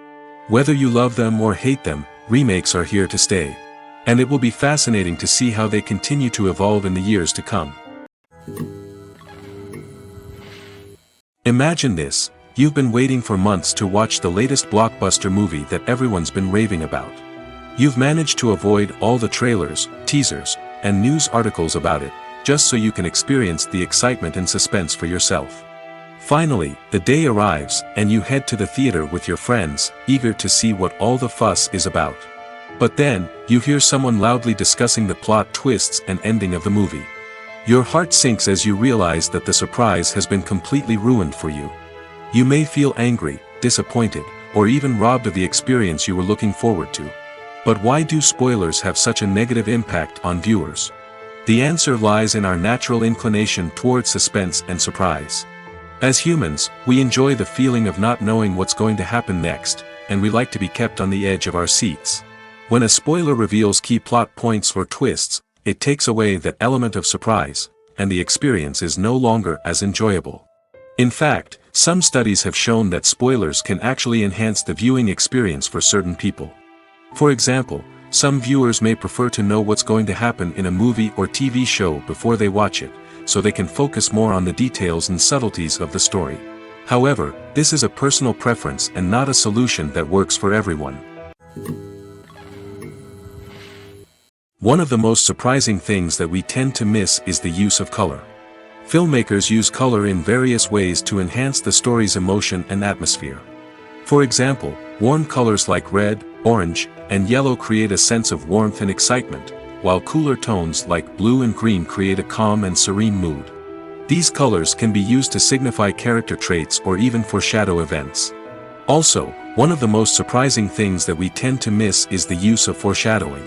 Whether you love them or hate them, remakes are here to stay. And it will be fascinating to see how they continue to evolve in the years to come. Imagine this, you've been waiting for months to watch the latest blockbuster movie that everyone's been raving about. You've managed to avoid all the trailers, teasers, and news articles about it, just so you can experience the excitement and suspense for yourself. Finally, the day arrives, and you head to the theater with your friends, eager to see what all the fuss is about. But then, you hear someone loudly discussing the plot twists and ending of the movie. Your heart sinks as you realize that the surprise has been completely ruined for you. You may feel angry, disappointed, or even robbed of the experience you were looking forward to. But why do spoilers have such a negative impact on viewers? The answer lies in our natural inclination towards suspense and surprise. As humans, we enjoy the feeling of not knowing what's going to happen next, and we like to be kept on the edge of our seats. When a spoiler reveals key plot points or twists, it takes away that element of surprise, and the experience is no longer as enjoyable. In fact, some studies have shown that spoilers can actually enhance the viewing experience for certain people. For example, some viewers may prefer to know what's going to happen in a movie or TV show before they watch it, so they can focus more on the details and subtleties of the story. However, this is a personal preference and not a solution that works for everyone. One of the most surprising things that we tend to miss is the use of color. Filmmakers use color in various ways to enhance the story's emotion and atmosphere. For example, warm colors like red, orange, and yellow create a sense of warmth and excitement, while cooler tones like blue and green create a calm and serene mood. These colors can be used to signify character traits or even foreshadow events. Also, one of the most surprising things that we tend to miss is the use of foreshadowing.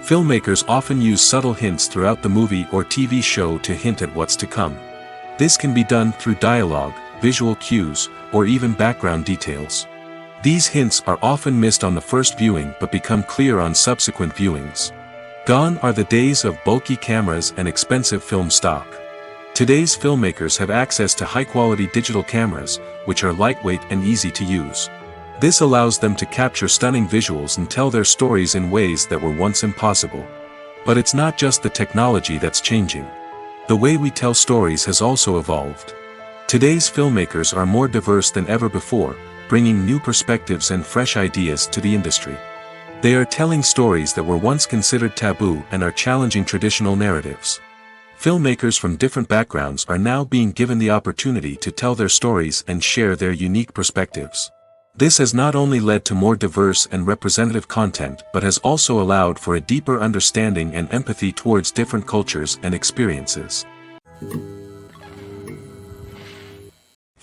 Filmmakers often use subtle hints throughout the movie or TV show to hint at what's to come. This can be done through dialogue, visual cues, or even background details. These hints are often missed on the first viewing but become clear on subsequent viewings. Gone are the days of bulky cameras and expensive film stock. Today's filmmakers have access to high-quality digital cameras, which are lightweight and easy to use. This allows them to capture stunning visuals and tell their stories in ways that were once impossible. But it's not just the technology that's changing. The way we tell stories has also evolved. Today's filmmakers are more diverse than ever before, bringing new perspectives and fresh ideas to the industry. They are telling stories that were once considered taboo and are challenging traditional narratives. Filmmakers from different backgrounds are now being given the opportunity to tell their stories and share their unique perspectives. This has not only led to more diverse and representative content but has also allowed for a deeper understanding and empathy towards different cultures and experiences.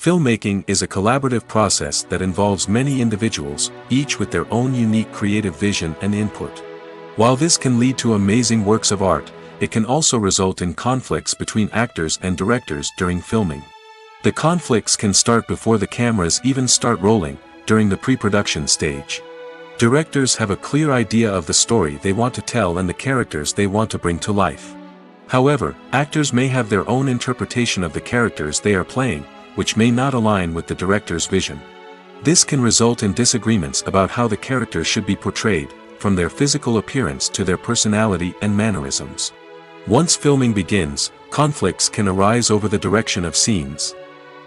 Filmmaking is a collaborative process that involves many individuals, each with their own unique creative vision and input. While this can lead to amazing works of art, it can also result in conflicts between actors and directors during filming. The conflicts can start before the cameras even start rolling, during the pre-production stage. Directors have a clear idea of the story they want to tell and the characters they want to bring to life. However, actors may have their own interpretation of the characters they are playing, which may not align with the director's vision. This can result in disagreements about how the characters should be portrayed, from their physical appearance to their personality and mannerisms. Once filming begins, conflicts can arise over the direction of scenes.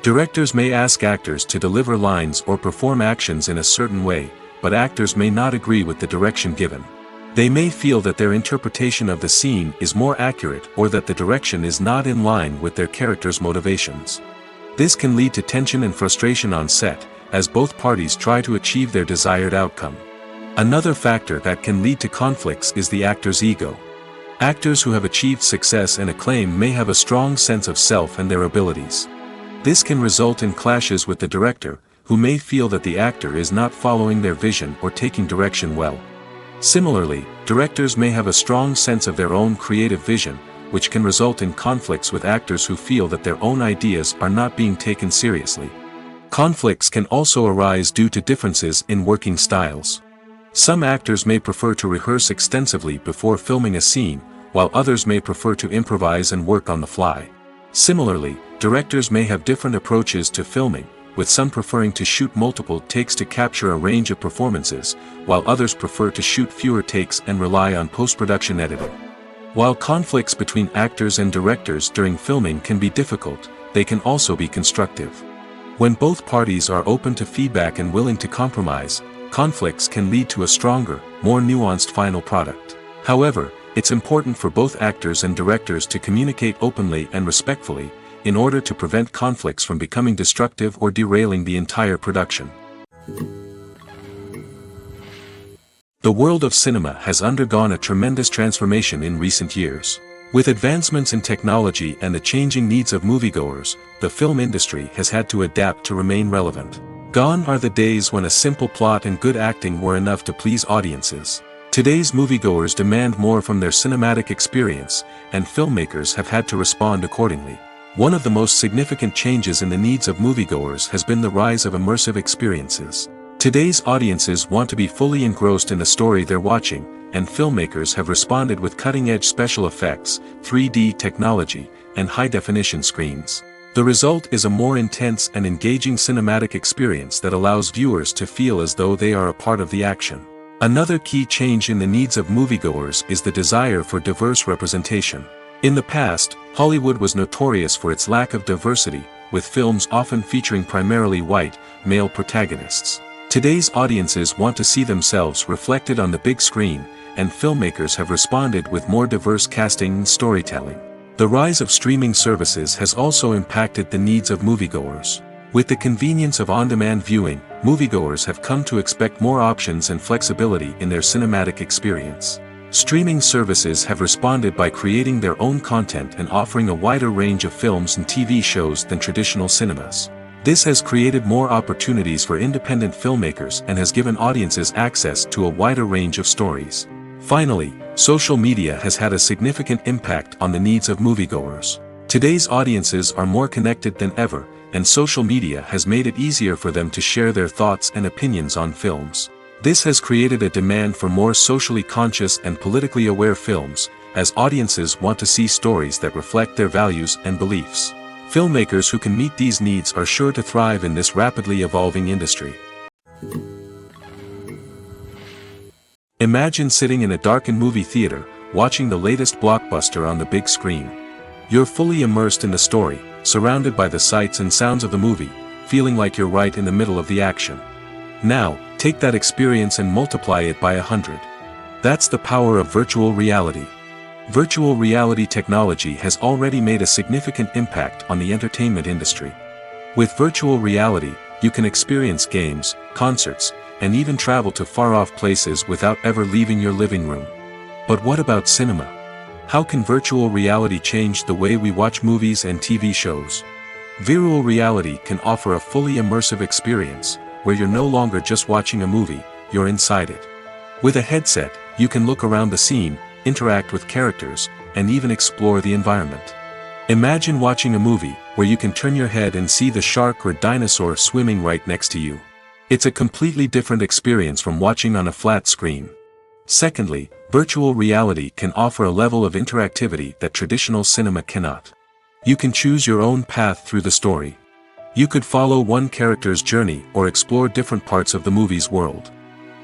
Directors may ask actors to deliver lines or perform actions in a certain way, but actors may not agree with the direction given. They may feel that their interpretation of the scene is more accurate or that the direction is not in line with their character's motivations. This can lead to tension and frustration on set, as both parties try to achieve their desired outcome. Another factor that can lead to conflicts is the actor's ego. Actors who have achieved success and acclaim may have a strong sense of self and their abilities. This can result in clashes with the director, who may feel that the actor is not following their vision or taking direction well. Similarly, directors may have a strong sense of their own creative vision, which can result in conflicts with actors who feel that their own ideas are not being taken seriously. Conflicts can also arise due to differences in working styles. Some actors may prefer to rehearse extensively before filming a scene, while others may prefer to improvise and work on the fly. Similarly, directors may have different approaches to filming, with some preferring to shoot multiple takes to capture a range of performances, while others prefer to shoot fewer takes and rely on post-production editing. While conflicts between actors and directors during filming can be difficult, they can also be constructive. When both parties are open to feedback and willing to compromise, conflicts can lead to a stronger, more nuanced final product. However, it's important for both actors and directors to communicate openly and respectfully, in order to prevent conflicts from becoming destructive or derailing the entire production. The world of cinema has undergone a tremendous transformation in recent years. With advancements in technology and the changing needs of moviegoers, the film industry has had to adapt to remain relevant. Gone are the days when a simple plot and good acting were enough to please audiences. Today's moviegoers demand more from their cinematic experience, and filmmakers have had to respond accordingly. One of the most significant changes in the needs of moviegoers has been the rise of immersive experiences. Today's audiences want to be fully engrossed in the story they're watching, and filmmakers have responded with cutting-edge special effects, 3D technology, and high-definition screens. The result is a more intense and engaging cinematic experience that allows viewers to feel as though they are a part of the action. Another key change in the needs of moviegoers is the desire for diverse representation. In the past, Hollywood was notorious for its lack of diversity, with films often featuring primarily white, male protagonists. Today's audiences want to see themselves reflected on the big screen, and filmmakers have responded with more diverse casting and storytelling. The rise of streaming services has also impacted the needs of moviegoers. With the convenience of on-demand viewing, moviegoers have come to expect more options and flexibility in their cinematic experience. Streaming services have responded by creating their own content and offering a wider range of films and TV shows than traditional cinemas. This has created more opportunities for independent filmmakers and has given audiences access to a wider range of stories. Finally, social media has had a significant impact on the needs of moviegoers. Today's audiences are more connected than ever, and social media has made it easier for them to share their thoughts and opinions on films. This has created a demand for more socially conscious and politically aware films, as audiences want to see stories that reflect their values and beliefs. Filmmakers who can meet these needs are sure to thrive in this rapidly evolving industry. Imagine sitting in a darkened movie theater, watching the latest blockbuster on the big screen. You're fully immersed in the story, surrounded by the sights and sounds of the movie, feeling like you're right in the middle of the action. Now, take that experience and multiply it by 100. That's the power of virtual reality. Virtual reality technology has already made a significant impact on the entertainment industry. With virtual reality, you can experience games, concerts, and even travel to far-off places without ever leaving your living room. But what about cinema? How can virtual reality change the way we watch movies and TV shows? Virtual reality can offer a fully immersive experience, where you're no longer just watching a movie, you're inside it. With a headset, you can look around the scene, interact with characters, and even explore the environment. Imagine watching a movie where you can turn your head and see the shark or dinosaur swimming right next to you. It's a completely different experience from watching on a flat screen. Secondly, virtual reality can offer a level of interactivity that traditional cinema cannot. You can choose your own path through the story. You could follow one character's journey or explore different parts of the movie's world.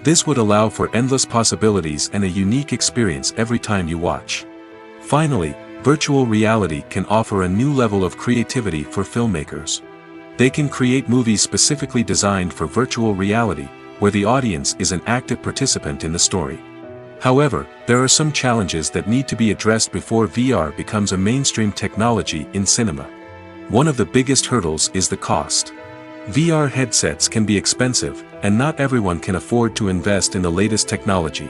This would allow for endless possibilities and a unique experience every time you watch. Finally, virtual reality can offer a new level of creativity for filmmakers. They can create movies specifically designed for virtual reality, where the audience is an active participant in the story. However, there are some challenges that need to be addressed before VR becomes a mainstream technology in cinema. One of the biggest hurdles is the cost. VR headsets can be expensive, and not everyone can afford to invest in the latest technology.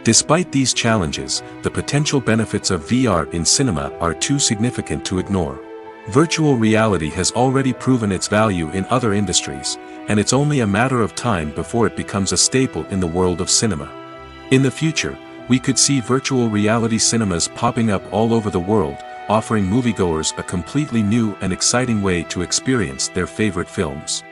Despite these challenges, the potential benefits of VR in cinema are too significant to ignore. Virtual reality has already proven its value in other industries, and it's only a matter of time before it becomes a staple in the world of cinema. In the future, we could see virtual reality cinemas popping up all over the world, offering moviegoers a completely new and exciting way to experience their favorite films.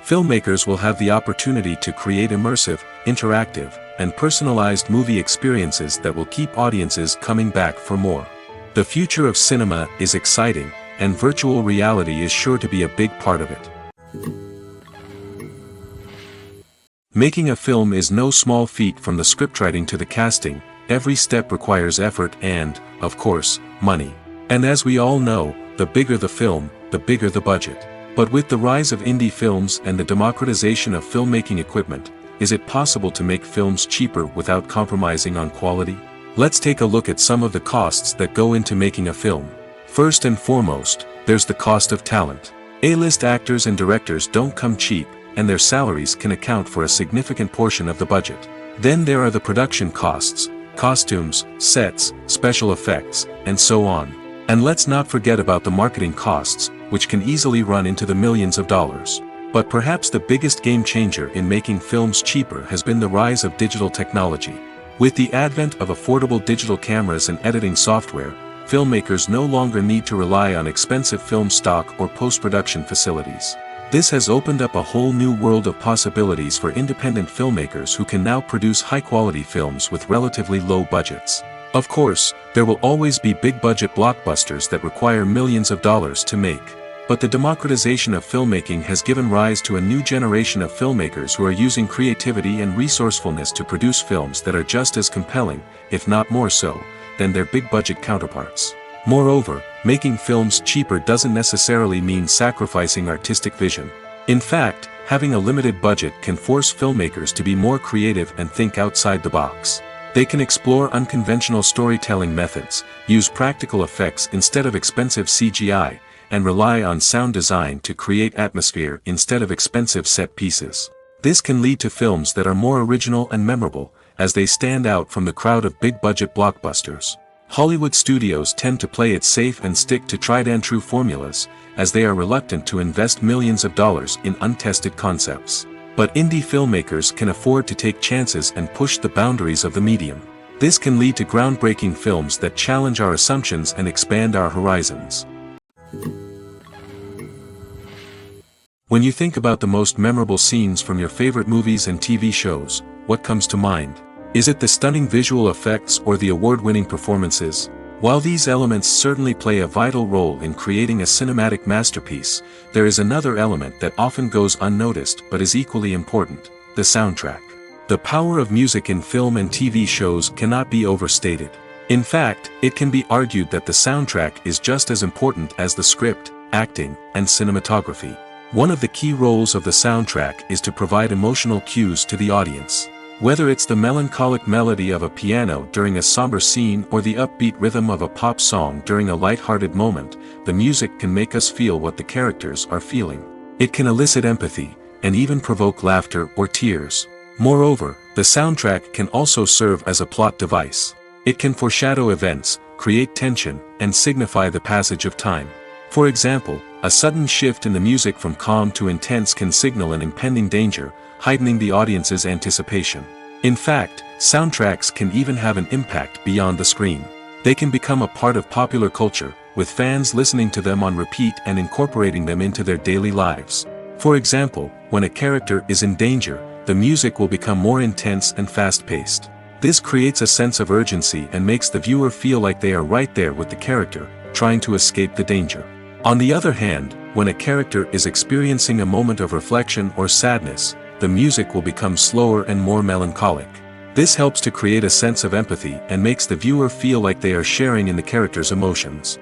Filmmakers will have the opportunity to create immersive, interactive, and personalized movie experiences that will keep audiences coming back for more. The future of cinema is exciting, and virtual reality is sure to be a big part of it. Making a film is no small feat. From the scriptwriting to the casting, every step requires effort and, of course, money. And as we all know, the bigger the film, the bigger the budget. But with the rise of indie films and the democratization of filmmaking equipment, is it possible to make films cheaper without compromising on quality? Let's take a look at some of the costs that go into making a film. First and foremost, there's the cost of talent. A-list actors and directors don't come cheap, and their salaries can account for a significant portion of the budget. Then there are the production costs, costumes, sets, special effects, and so on. And let's not forget about the marketing costs, which can easily run into the millions of dollars. But perhaps the biggest game changer in making films cheaper has been the rise of digital technology. With the advent of affordable digital cameras and editing software, filmmakers no longer need to rely on expensive film stock or post-production facilities. This has opened up a whole new world of possibilities for independent filmmakers who can now produce high-quality films with relatively low budgets. Of course, there will always be big-budget blockbusters that require millions of dollars to make. But the democratization of filmmaking has given rise to a new generation of filmmakers who are using creativity and resourcefulness to produce films that are just as compelling, if not more so, than their big-budget counterparts. Moreover, making films cheaper doesn't necessarily mean sacrificing artistic vision. In fact, having a limited budget can force filmmakers to be more creative and think outside the box. They can explore unconventional storytelling methods, use practical effects instead of expensive CGI, and rely on sound design to create atmosphere instead of expensive set pieces. This can lead to films that are more original and memorable, as they stand out from the crowd of big-budget blockbusters. Hollywood studios tend to play it safe and stick to tried-and-true formulas, as they are reluctant to invest millions of dollars in untested concepts. But indie filmmakers can afford to take chances and push the boundaries of the medium. This can lead to groundbreaking films that challenge our assumptions and expand our horizons. When you think about the most memorable scenes from your favorite movies and TV shows, what comes to mind? Is it the stunning visual effects or the award-winning performances? While these elements certainly play a vital role in creating a cinematic masterpiece, there is another element that often goes unnoticed but is equally important: the soundtrack. The power of music in film and TV shows cannot be overstated. In fact, it can be argued that the soundtrack is just as important as the script, acting, and cinematography. One of the key roles of the soundtrack is to provide emotional cues to the audience. Whether it's the melancholic melody of a piano during a somber scene or the upbeat rhythm of a pop song during a light-hearted moment, the music can make us feel what the characters are feeling. It can elicit empathy, and even provoke laughter or tears. Moreover, the soundtrack can also serve as a plot device. It can foreshadow events, create tension, and signify the passage of time. For example, a sudden shift in the music from calm to intense can signal an impending danger, heightening the audience's anticipation. In fact, soundtracks can even have an impact beyond the screen. They can become a part of popular culture, with fans listening to them on repeat and incorporating them into their daily lives. For example, when a character is in danger, the music will become more intense and fast-paced. This creates a sense of urgency and makes the viewer feel like they are right there with the character, trying to escape the danger. On the other hand, when a character is experiencing a moment of reflection or sadness, the music will become slower and more melancholic. This helps to create a sense of empathy and makes the viewer feel like they are sharing in the character's emotions.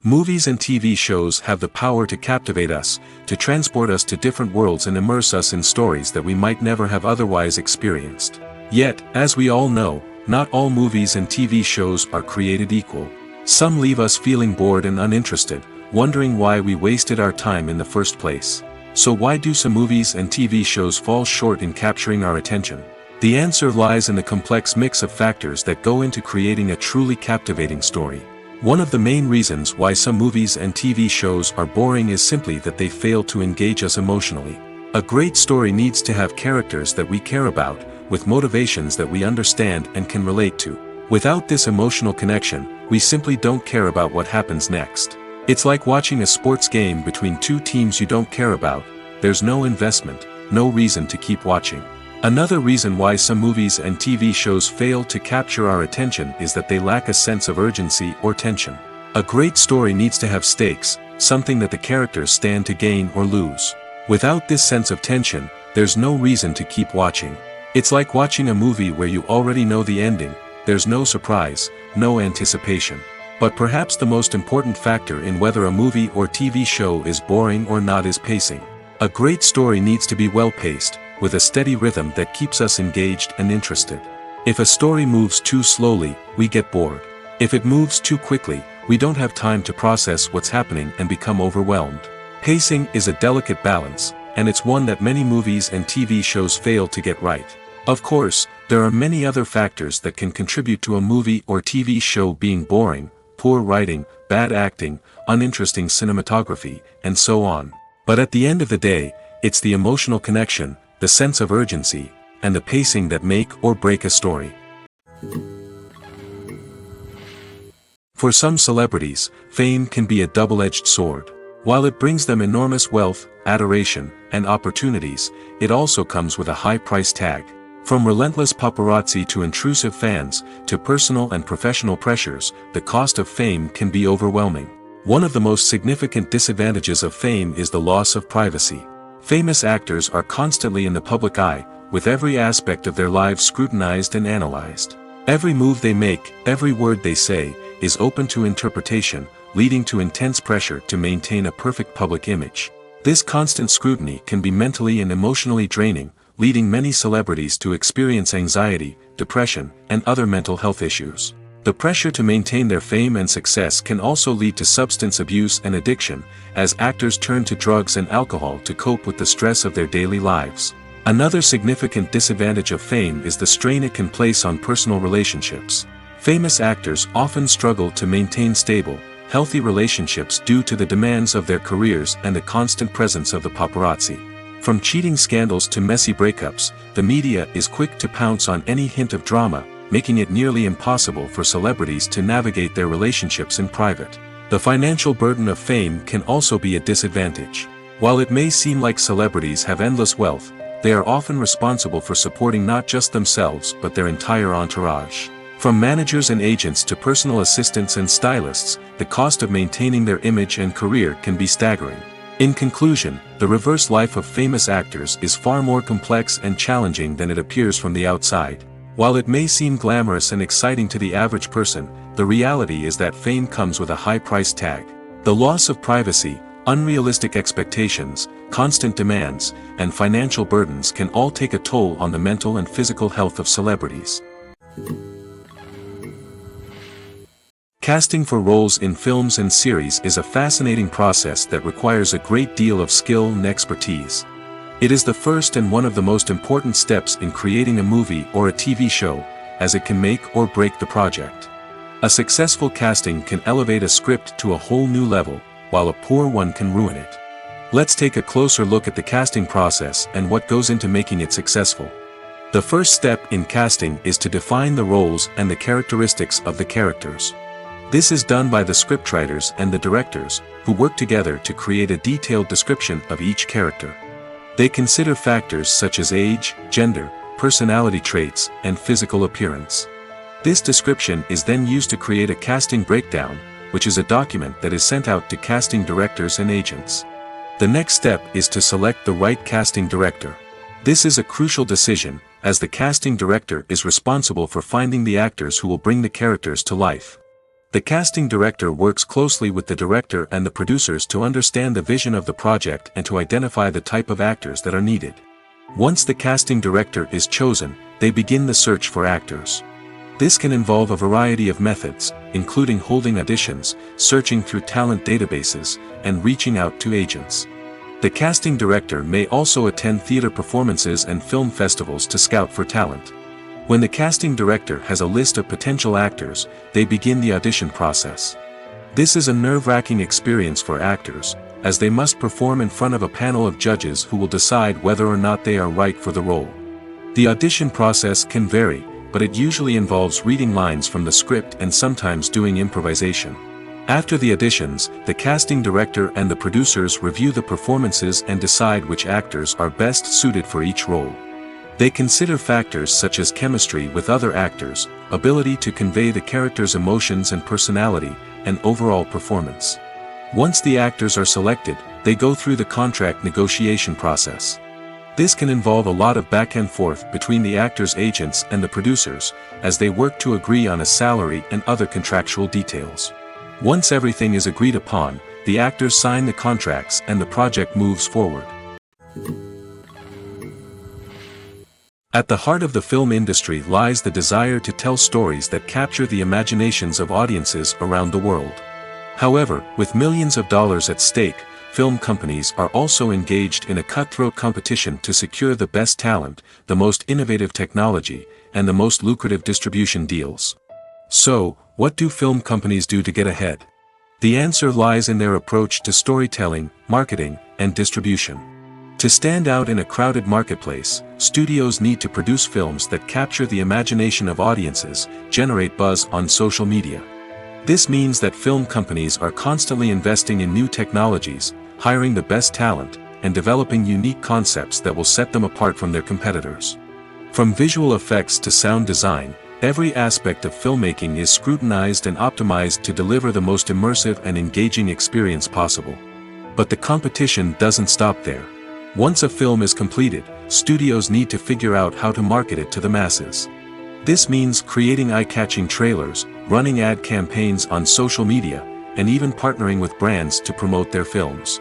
Movies and TV shows have the power to captivate us, to transport us to different worlds and immerse us in stories that we might never have otherwise experienced. Yet, as we all know, not all movies and TV shows are created equal. Some leave us feeling bored and uninterested, wondering why we wasted our time in the first place. So why do some movies and TV shows fall short in capturing our attention? The answer lies in the complex mix of factors that go into creating a truly captivating story. One of the main reasons why some movies and TV shows are boring is simply that they fail to engage us emotionally. A great story needs to have characters that we care about, with motivations that we understand and can relate to. Without this emotional connection, we simply don't care about what happens next. It's like watching a sports game between two teams you don't care about. There's no investment, no reason to keep watching. Another reason why some movies and TV shows fail to capture our attention is that they lack a sense of urgency or tension. A great story needs to have stakes, something that the characters stand to gain or lose. Without this sense of tension, there's no reason to keep watching. It's like watching a movie where you already know the ending. There's no surprise, no anticipation. But perhaps the most important factor in whether a movie or TV show is boring or not is pacing. A great story needs to be well-paced, with a steady rhythm that keeps us engaged and interested. If a story moves too slowly, we get bored. If it moves too quickly, we don't have time to process what's happening and become overwhelmed. Pacing is a delicate balance, and it's one that many movies and TV shows fail to get right. Of course, there are many other factors that can contribute to a movie or TV show being boring: poor writing, bad acting, uninteresting cinematography, and so on. But at the end of the day, it's the emotional connection, the sense of urgency, and the pacing that make or break a story. For some celebrities, fame can be a double-edged sword. While it brings them enormous wealth, adoration, and opportunities, it also comes with a high price tag. From relentless paparazzi to intrusive fans, to personal and professional pressures, the cost of fame can be overwhelming. One of the most significant disadvantages of fame is the loss of privacy. Famous actors are constantly in the public eye, with every aspect of their lives scrutinized and analyzed. Every move they make, every word they say, is open to interpretation, leading to intense pressure to maintain a perfect public image. This constant scrutiny can be mentally and emotionally draining, leading many celebrities to experience anxiety, depression, and other mental health issues. The pressure to maintain their fame and success can also lead to substance abuse and addiction, as actors turn to drugs and alcohol to cope with the stress of their daily lives. Another significant disadvantage of fame is the strain it can place on personal relationships. Famous actors often struggle to maintain stable, healthy relationships due to the demands of their careers and the constant presence of the paparazzi. From cheating scandals to messy breakups, the media is quick to pounce on any hint of drama, making it nearly impossible for celebrities to navigate their relationships in private. The financial burden of fame can also be a disadvantage. While it may seem like celebrities have endless wealth, they are often responsible for supporting not just themselves but their entire entourage. From managers and agents to personal assistants and stylists, the cost of maintaining their image and career can be staggering. In conclusion, the reverse life of famous actors is far more complex and challenging than it appears from the outside. While it may seem glamorous and exciting to the average person, the reality is that fame comes with a high price tag. The loss of privacy, unrealistic expectations, constant demands, and financial burdens can all take a toll on the mental and physical health of celebrities. Casting for roles in films and series is a fascinating process that requires a great deal of skill and expertise. It is the first and one of the most important steps in creating a movie or a TV show, as it can make or break the project. A successful casting can elevate a script to a whole new level, while a poor one can ruin it. Let's take a closer look at the casting process and what goes into making it successful. The first step in casting is to define the roles and the characteristics of the characters. This is done by the scriptwriters and the directors, who work together to create a detailed description of each character. They consider factors such as age, gender, personality traits, and physical appearance. This description is then used to create a casting breakdown, which is a document that is sent out to casting directors and agents. The next step is to select the right casting director. This is a crucial decision, as the casting director is responsible for finding the actors who will bring the characters to life. The casting director works closely with the director and the producers to understand the vision of the project and to identify the type of actors that are needed. Once the casting director is chosen, they begin the search for actors. This can involve a variety of methods, including holding auditions, searching through talent databases, and reaching out to agents. The casting director may also attend theater performances and film festivals to scout for talent. When the casting director has a list of potential actors, they begin the audition process. This is a nerve-wracking experience for actors, as they must perform in front of a panel of judges who will decide whether or not they are right for the role. The audition process can vary, but it usually involves reading lines from the script and sometimes doing improvisation. After the auditions, the casting director and the producers review the performances and decide which actors are best suited for each role. They consider factors such as chemistry with other actors, ability to convey the character's emotions and personality, and overall performance. Once the actors are selected, they go through the contract negotiation process. This can involve a lot of back and forth between the actors' agents and the producers, as they work to agree on a salary and other contractual details. Once everything is agreed upon, the actors sign the contracts and the project moves forward. At the heart of the film industry lies the desire to tell stories that capture the imaginations of audiences around the world. However, with millions of dollars at stake, film companies are also engaged in a cutthroat competition to secure the best talent, the most innovative technology, and the most lucrative distribution deals. So, what do film companies do to get ahead? The answer lies in their approach to storytelling, marketing, and distribution. To stand out in a crowded marketplace, studios need to produce films that capture the imagination of audiences, generate buzz on social media. This means that film companies are constantly investing in new technologies, hiring the best talent, and developing unique concepts that will set them apart from their competitors. From visual effects to sound design, every aspect of filmmaking is scrutinized and optimized to deliver the most immersive and engaging experience possible. But the competition doesn't stop there. Once a film is completed, studios need to figure out how to market it to the masses. This means creating eye-catching trailers, running ad campaigns on social media, and even partnering with brands to promote their films.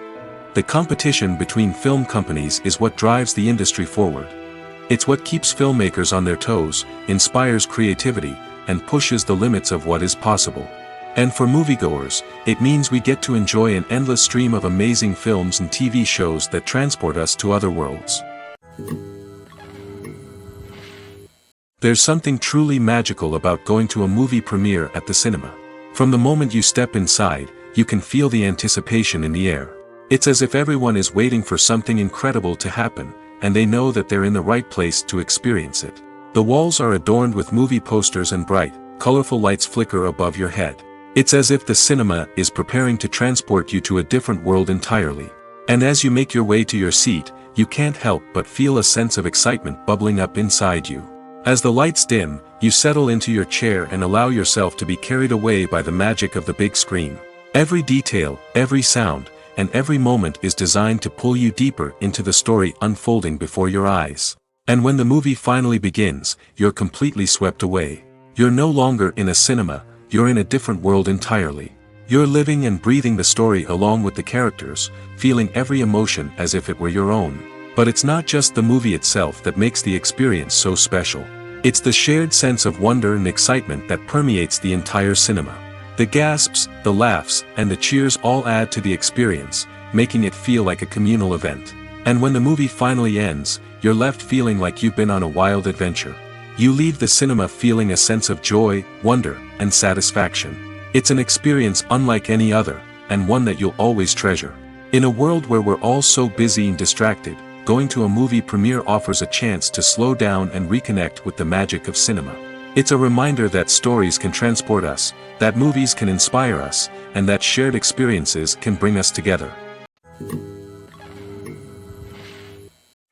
The competition between film companies is what drives the industry forward. It's what keeps filmmakers on their toes, inspires creativity, and pushes the limits of what is possible. And for moviegoers, it means we get to enjoy an endless stream of amazing films and TV shows that transport us to other worlds. There's something truly magical about going to a movie premiere at the cinema. From the moment you step inside, you can feel the anticipation in the air. It's as if everyone is waiting for something incredible to happen, and they know that they're in the right place to experience it. The walls are adorned with movie posters and bright, colorful lights flicker above your head. It's as if the cinema is preparing to transport you to a different world entirely. And as you make your way to your seat, you can't help but feel a sense of excitement bubbling up inside you. As the lights dim, you settle into your chair and allow yourself to be carried away by the magic of the big screen. Every detail, every sound, and every moment is designed to pull you deeper into the story unfolding before your eyes. And when the movie finally begins, you're completely swept away. You're no longer in a cinema, you're in a different world entirely. You're living and breathing the story along with the characters, feeling every emotion as if it were your own. But it's not just the movie itself that makes the experience so special. It's the shared sense of wonder and excitement that permeates the entire cinema. The gasps, the laughs, and the cheers all add to the experience, making it feel like a communal event. And when the movie finally ends, you're left feeling like you've been on a wild adventure. You leave the cinema feeling a sense of joy, wonder, and satisfaction. It's an experience unlike any other, and one that you'll always treasure. In a world where we're all so busy and distracted, going to a movie premiere offers a chance to slow down and reconnect with the magic of cinema. It's a reminder that stories can transport us, that movies can inspire us, and that shared experiences can bring us together.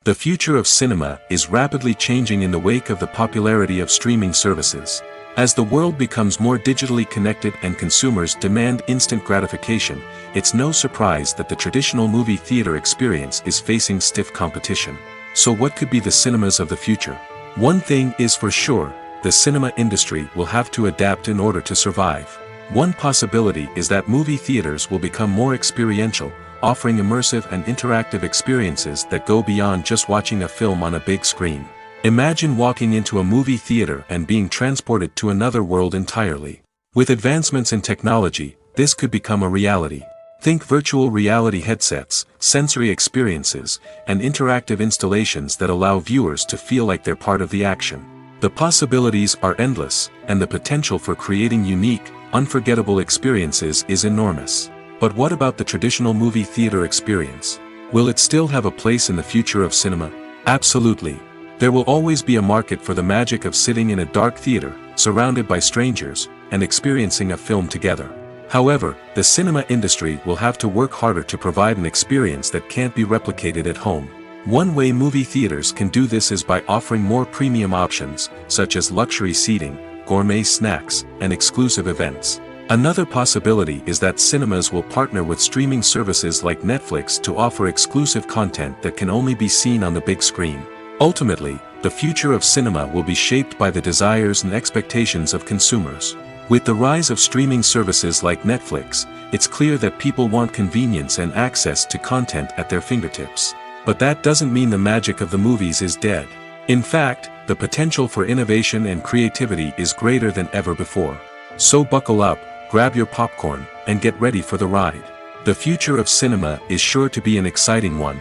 The future of cinema is rapidly changing in the wake of the popularity of streaming services. As the world becomes more digitally connected and consumers demand instant gratification, it's no surprise that the traditional movie theater experience is facing stiff competition. So what could be the cinemas of the future? One thing is for sure, the cinema industry will have to adapt in order to survive. One possibility is that movie theaters will become more experiential, offering immersive and interactive experiences that go beyond just watching a film on a big screen. Imagine walking into a movie theater and being transported to another world entirely. With advancements in technology, this could become a reality. Think virtual reality headsets, sensory experiences, and interactive installations that allow viewers to feel like they're part of the action. The possibilities are endless, and the potential for creating unique, unforgettable experiences is enormous. But what about the traditional movie theater experience? Will it still have a place in the future of cinema? Absolutely. There will always be a market for the magic of sitting in a dark theater, surrounded by strangers, and experiencing a film together. However, the cinema industry will have to work harder to provide an experience that can't be replicated at home. One way movie theaters can do this is by offering more premium options, such as luxury seating, gourmet snacks, and exclusive events. Another possibility is that cinemas will partner with streaming services like Netflix to offer exclusive content that can only be seen on the big screen. Ultimately, the future of cinema will be shaped by the desires and expectations of consumers. With the rise of streaming services like Netflix, it's clear that people want convenience and access to content at their fingertips. But that doesn't mean the magic of the movies is dead. In fact, the potential for innovation and creativity is greater than ever before. So buckle up, grab your popcorn, and get ready for the ride. The future of cinema is sure to be an exciting one.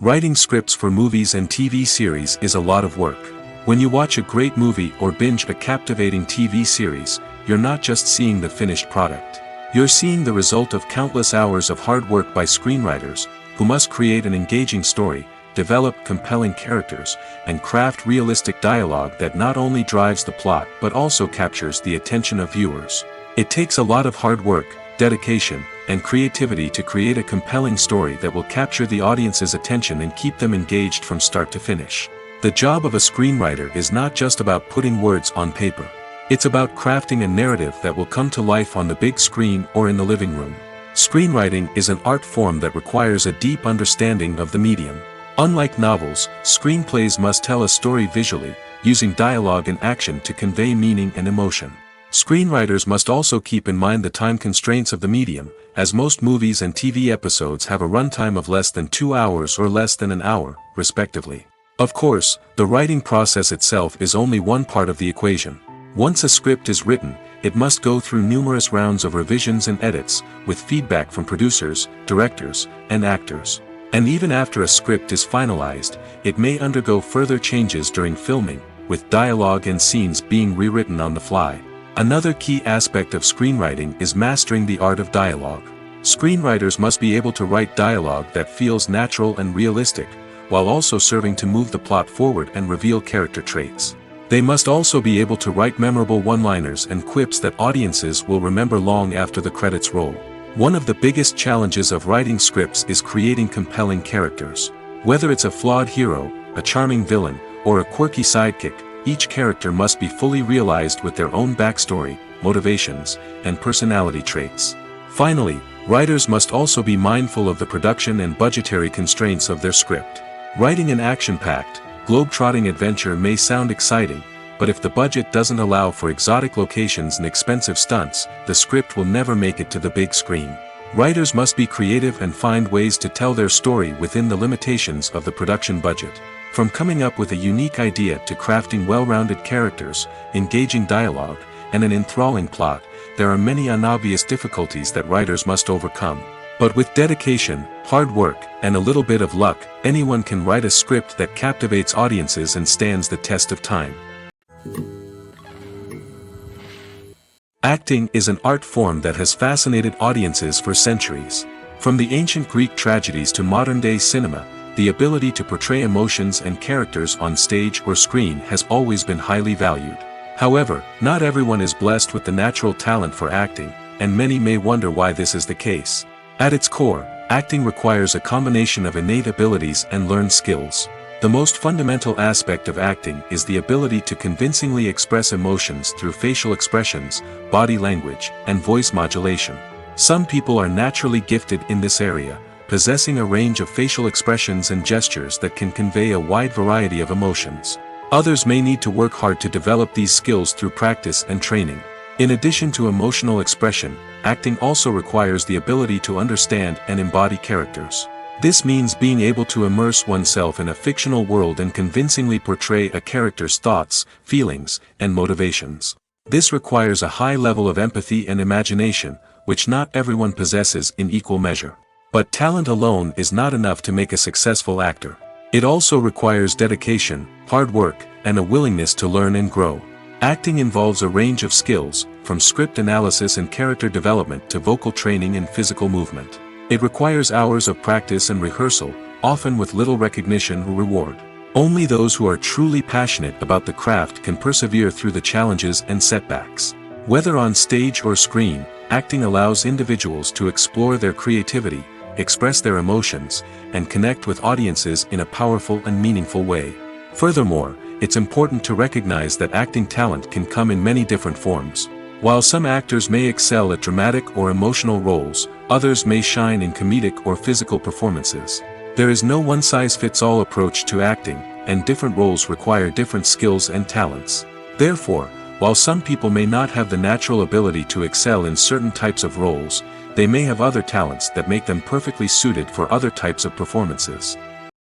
Writing scripts for movies and TV series is a lot of work. When you watch a great movie or binge a captivating TV series, you're not just seeing the finished product. You're seeing the result of countless hours of hard work by screenwriters, who must create an engaging story, develop compelling characters, and craft realistic dialogue that not only drives the plot but also captures the attention of viewers. It takes a lot of hard work, dedication, and creativity to create a compelling story that will capture the audience's attention and keep them engaged from start to finish. The job of a screenwriter is not just about putting words on paper. It's about crafting a narrative that will come to life on the big screen or in the living room. Screenwriting is an art form that requires a deep understanding of the medium. Unlike novels, screenplays must tell a story visually, using dialogue and action to convey meaning and emotion. Screenwriters must also keep in mind the time constraints of the medium, as most movies and TV episodes have a runtime of less than 2 hours or less than an hour, respectively. Of course, the writing process itself is only one part of the equation. Once a script is written, it must go through numerous rounds of revisions and edits, with feedback from producers, directors, and actors. And even after a script is finalized, it may undergo further changes during filming, with dialogue and scenes being rewritten on the fly. Another key aspect of screenwriting is mastering the art of dialogue. Screenwriters must be able to write dialogue that feels natural and realistic, while also serving to move the plot forward and reveal character traits. They must also be able to write memorable one-liners and quips that audiences will remember long after the credits roll. One of the biggest challenges of writing scripts is creating compelling characters. Whether it's a flawed hero, a charming villain, or a quirky sidekick, each character must be fully realized with their own backstory, motivations, and personality traits. Finally, writers must also be mindful of the production and budgetary constraints of their script. Writing an action-packed, globe-trotting adventure may sound exciting, but if the budget doesn't allow for exotic locations and expensive stunts, the script will never make it to the big screen. Writers must be creative and find ways to tell their story within the limitations of the production budget. From coming up with a unique idea to crafting well-rounded characters, engaging dialogue, and an enthralling plot, there are many unobvious difficulties that writers must overcome. But with dedication, hard work, and a little bit of luck, anyone can write a script that captivates audiences and stands the test of time. Acting is an art form that has fascinated audiences for centuries. From the ancient Greek tragedies to modern-day cinema, the ability to portray emotions and characters on stage or screen has always been highly valued. However, not everyone is blessed with the natural talent for acting, and many may wonder why this is the case. At its core, Acting requires a combination of innate abilities and learned skills. The most fundamental aspect of acting is the ability to convincingly express emotions through facial expressions, body language, and voice modulation. Some people are naturally gifted in this area, possessing a range of facial expressions and gestures that can convey a wide variety of emotions. Others may need to work hard to develop these skills through practice and training. In addition to emotional expression, acting also requires the ability to understand and embody characters. This means being able to immerse oneself in a fictional world and convincingly portray a character's thoughts, feelings, and motivations. This requires a high level of empathy and imagination, which not everyone possesses in equal measure. But talent alone is not enough to make a successful actor. It also requires dedication, hard work, and a willingness to learn and grow. Acting involves a range of skills, from script analysis and character development to vocal training and physical movement. It requires hours of practice and rehearsal, often with little recognition or reward. Only those who are truly passionate about the craft can persevere through the challenges and setbacks. Whether on stage or screen, acting allows individuals to explore their creativity, express their emotions, and connect with audiences in a powerful and meaningful way. Furthermore, it's important to recognize that acting talent can come in many different forms. While some actors may excel at dramatic or emotional roles, others may shine in comedic or physical performances. There is no one-size-fits-all approach to acting, and different roles require different skills and talents. Therefore, while some people may not have the natural ability to excel in certain types of roles, they may have other talents that make them perfectly suited for other types of performances.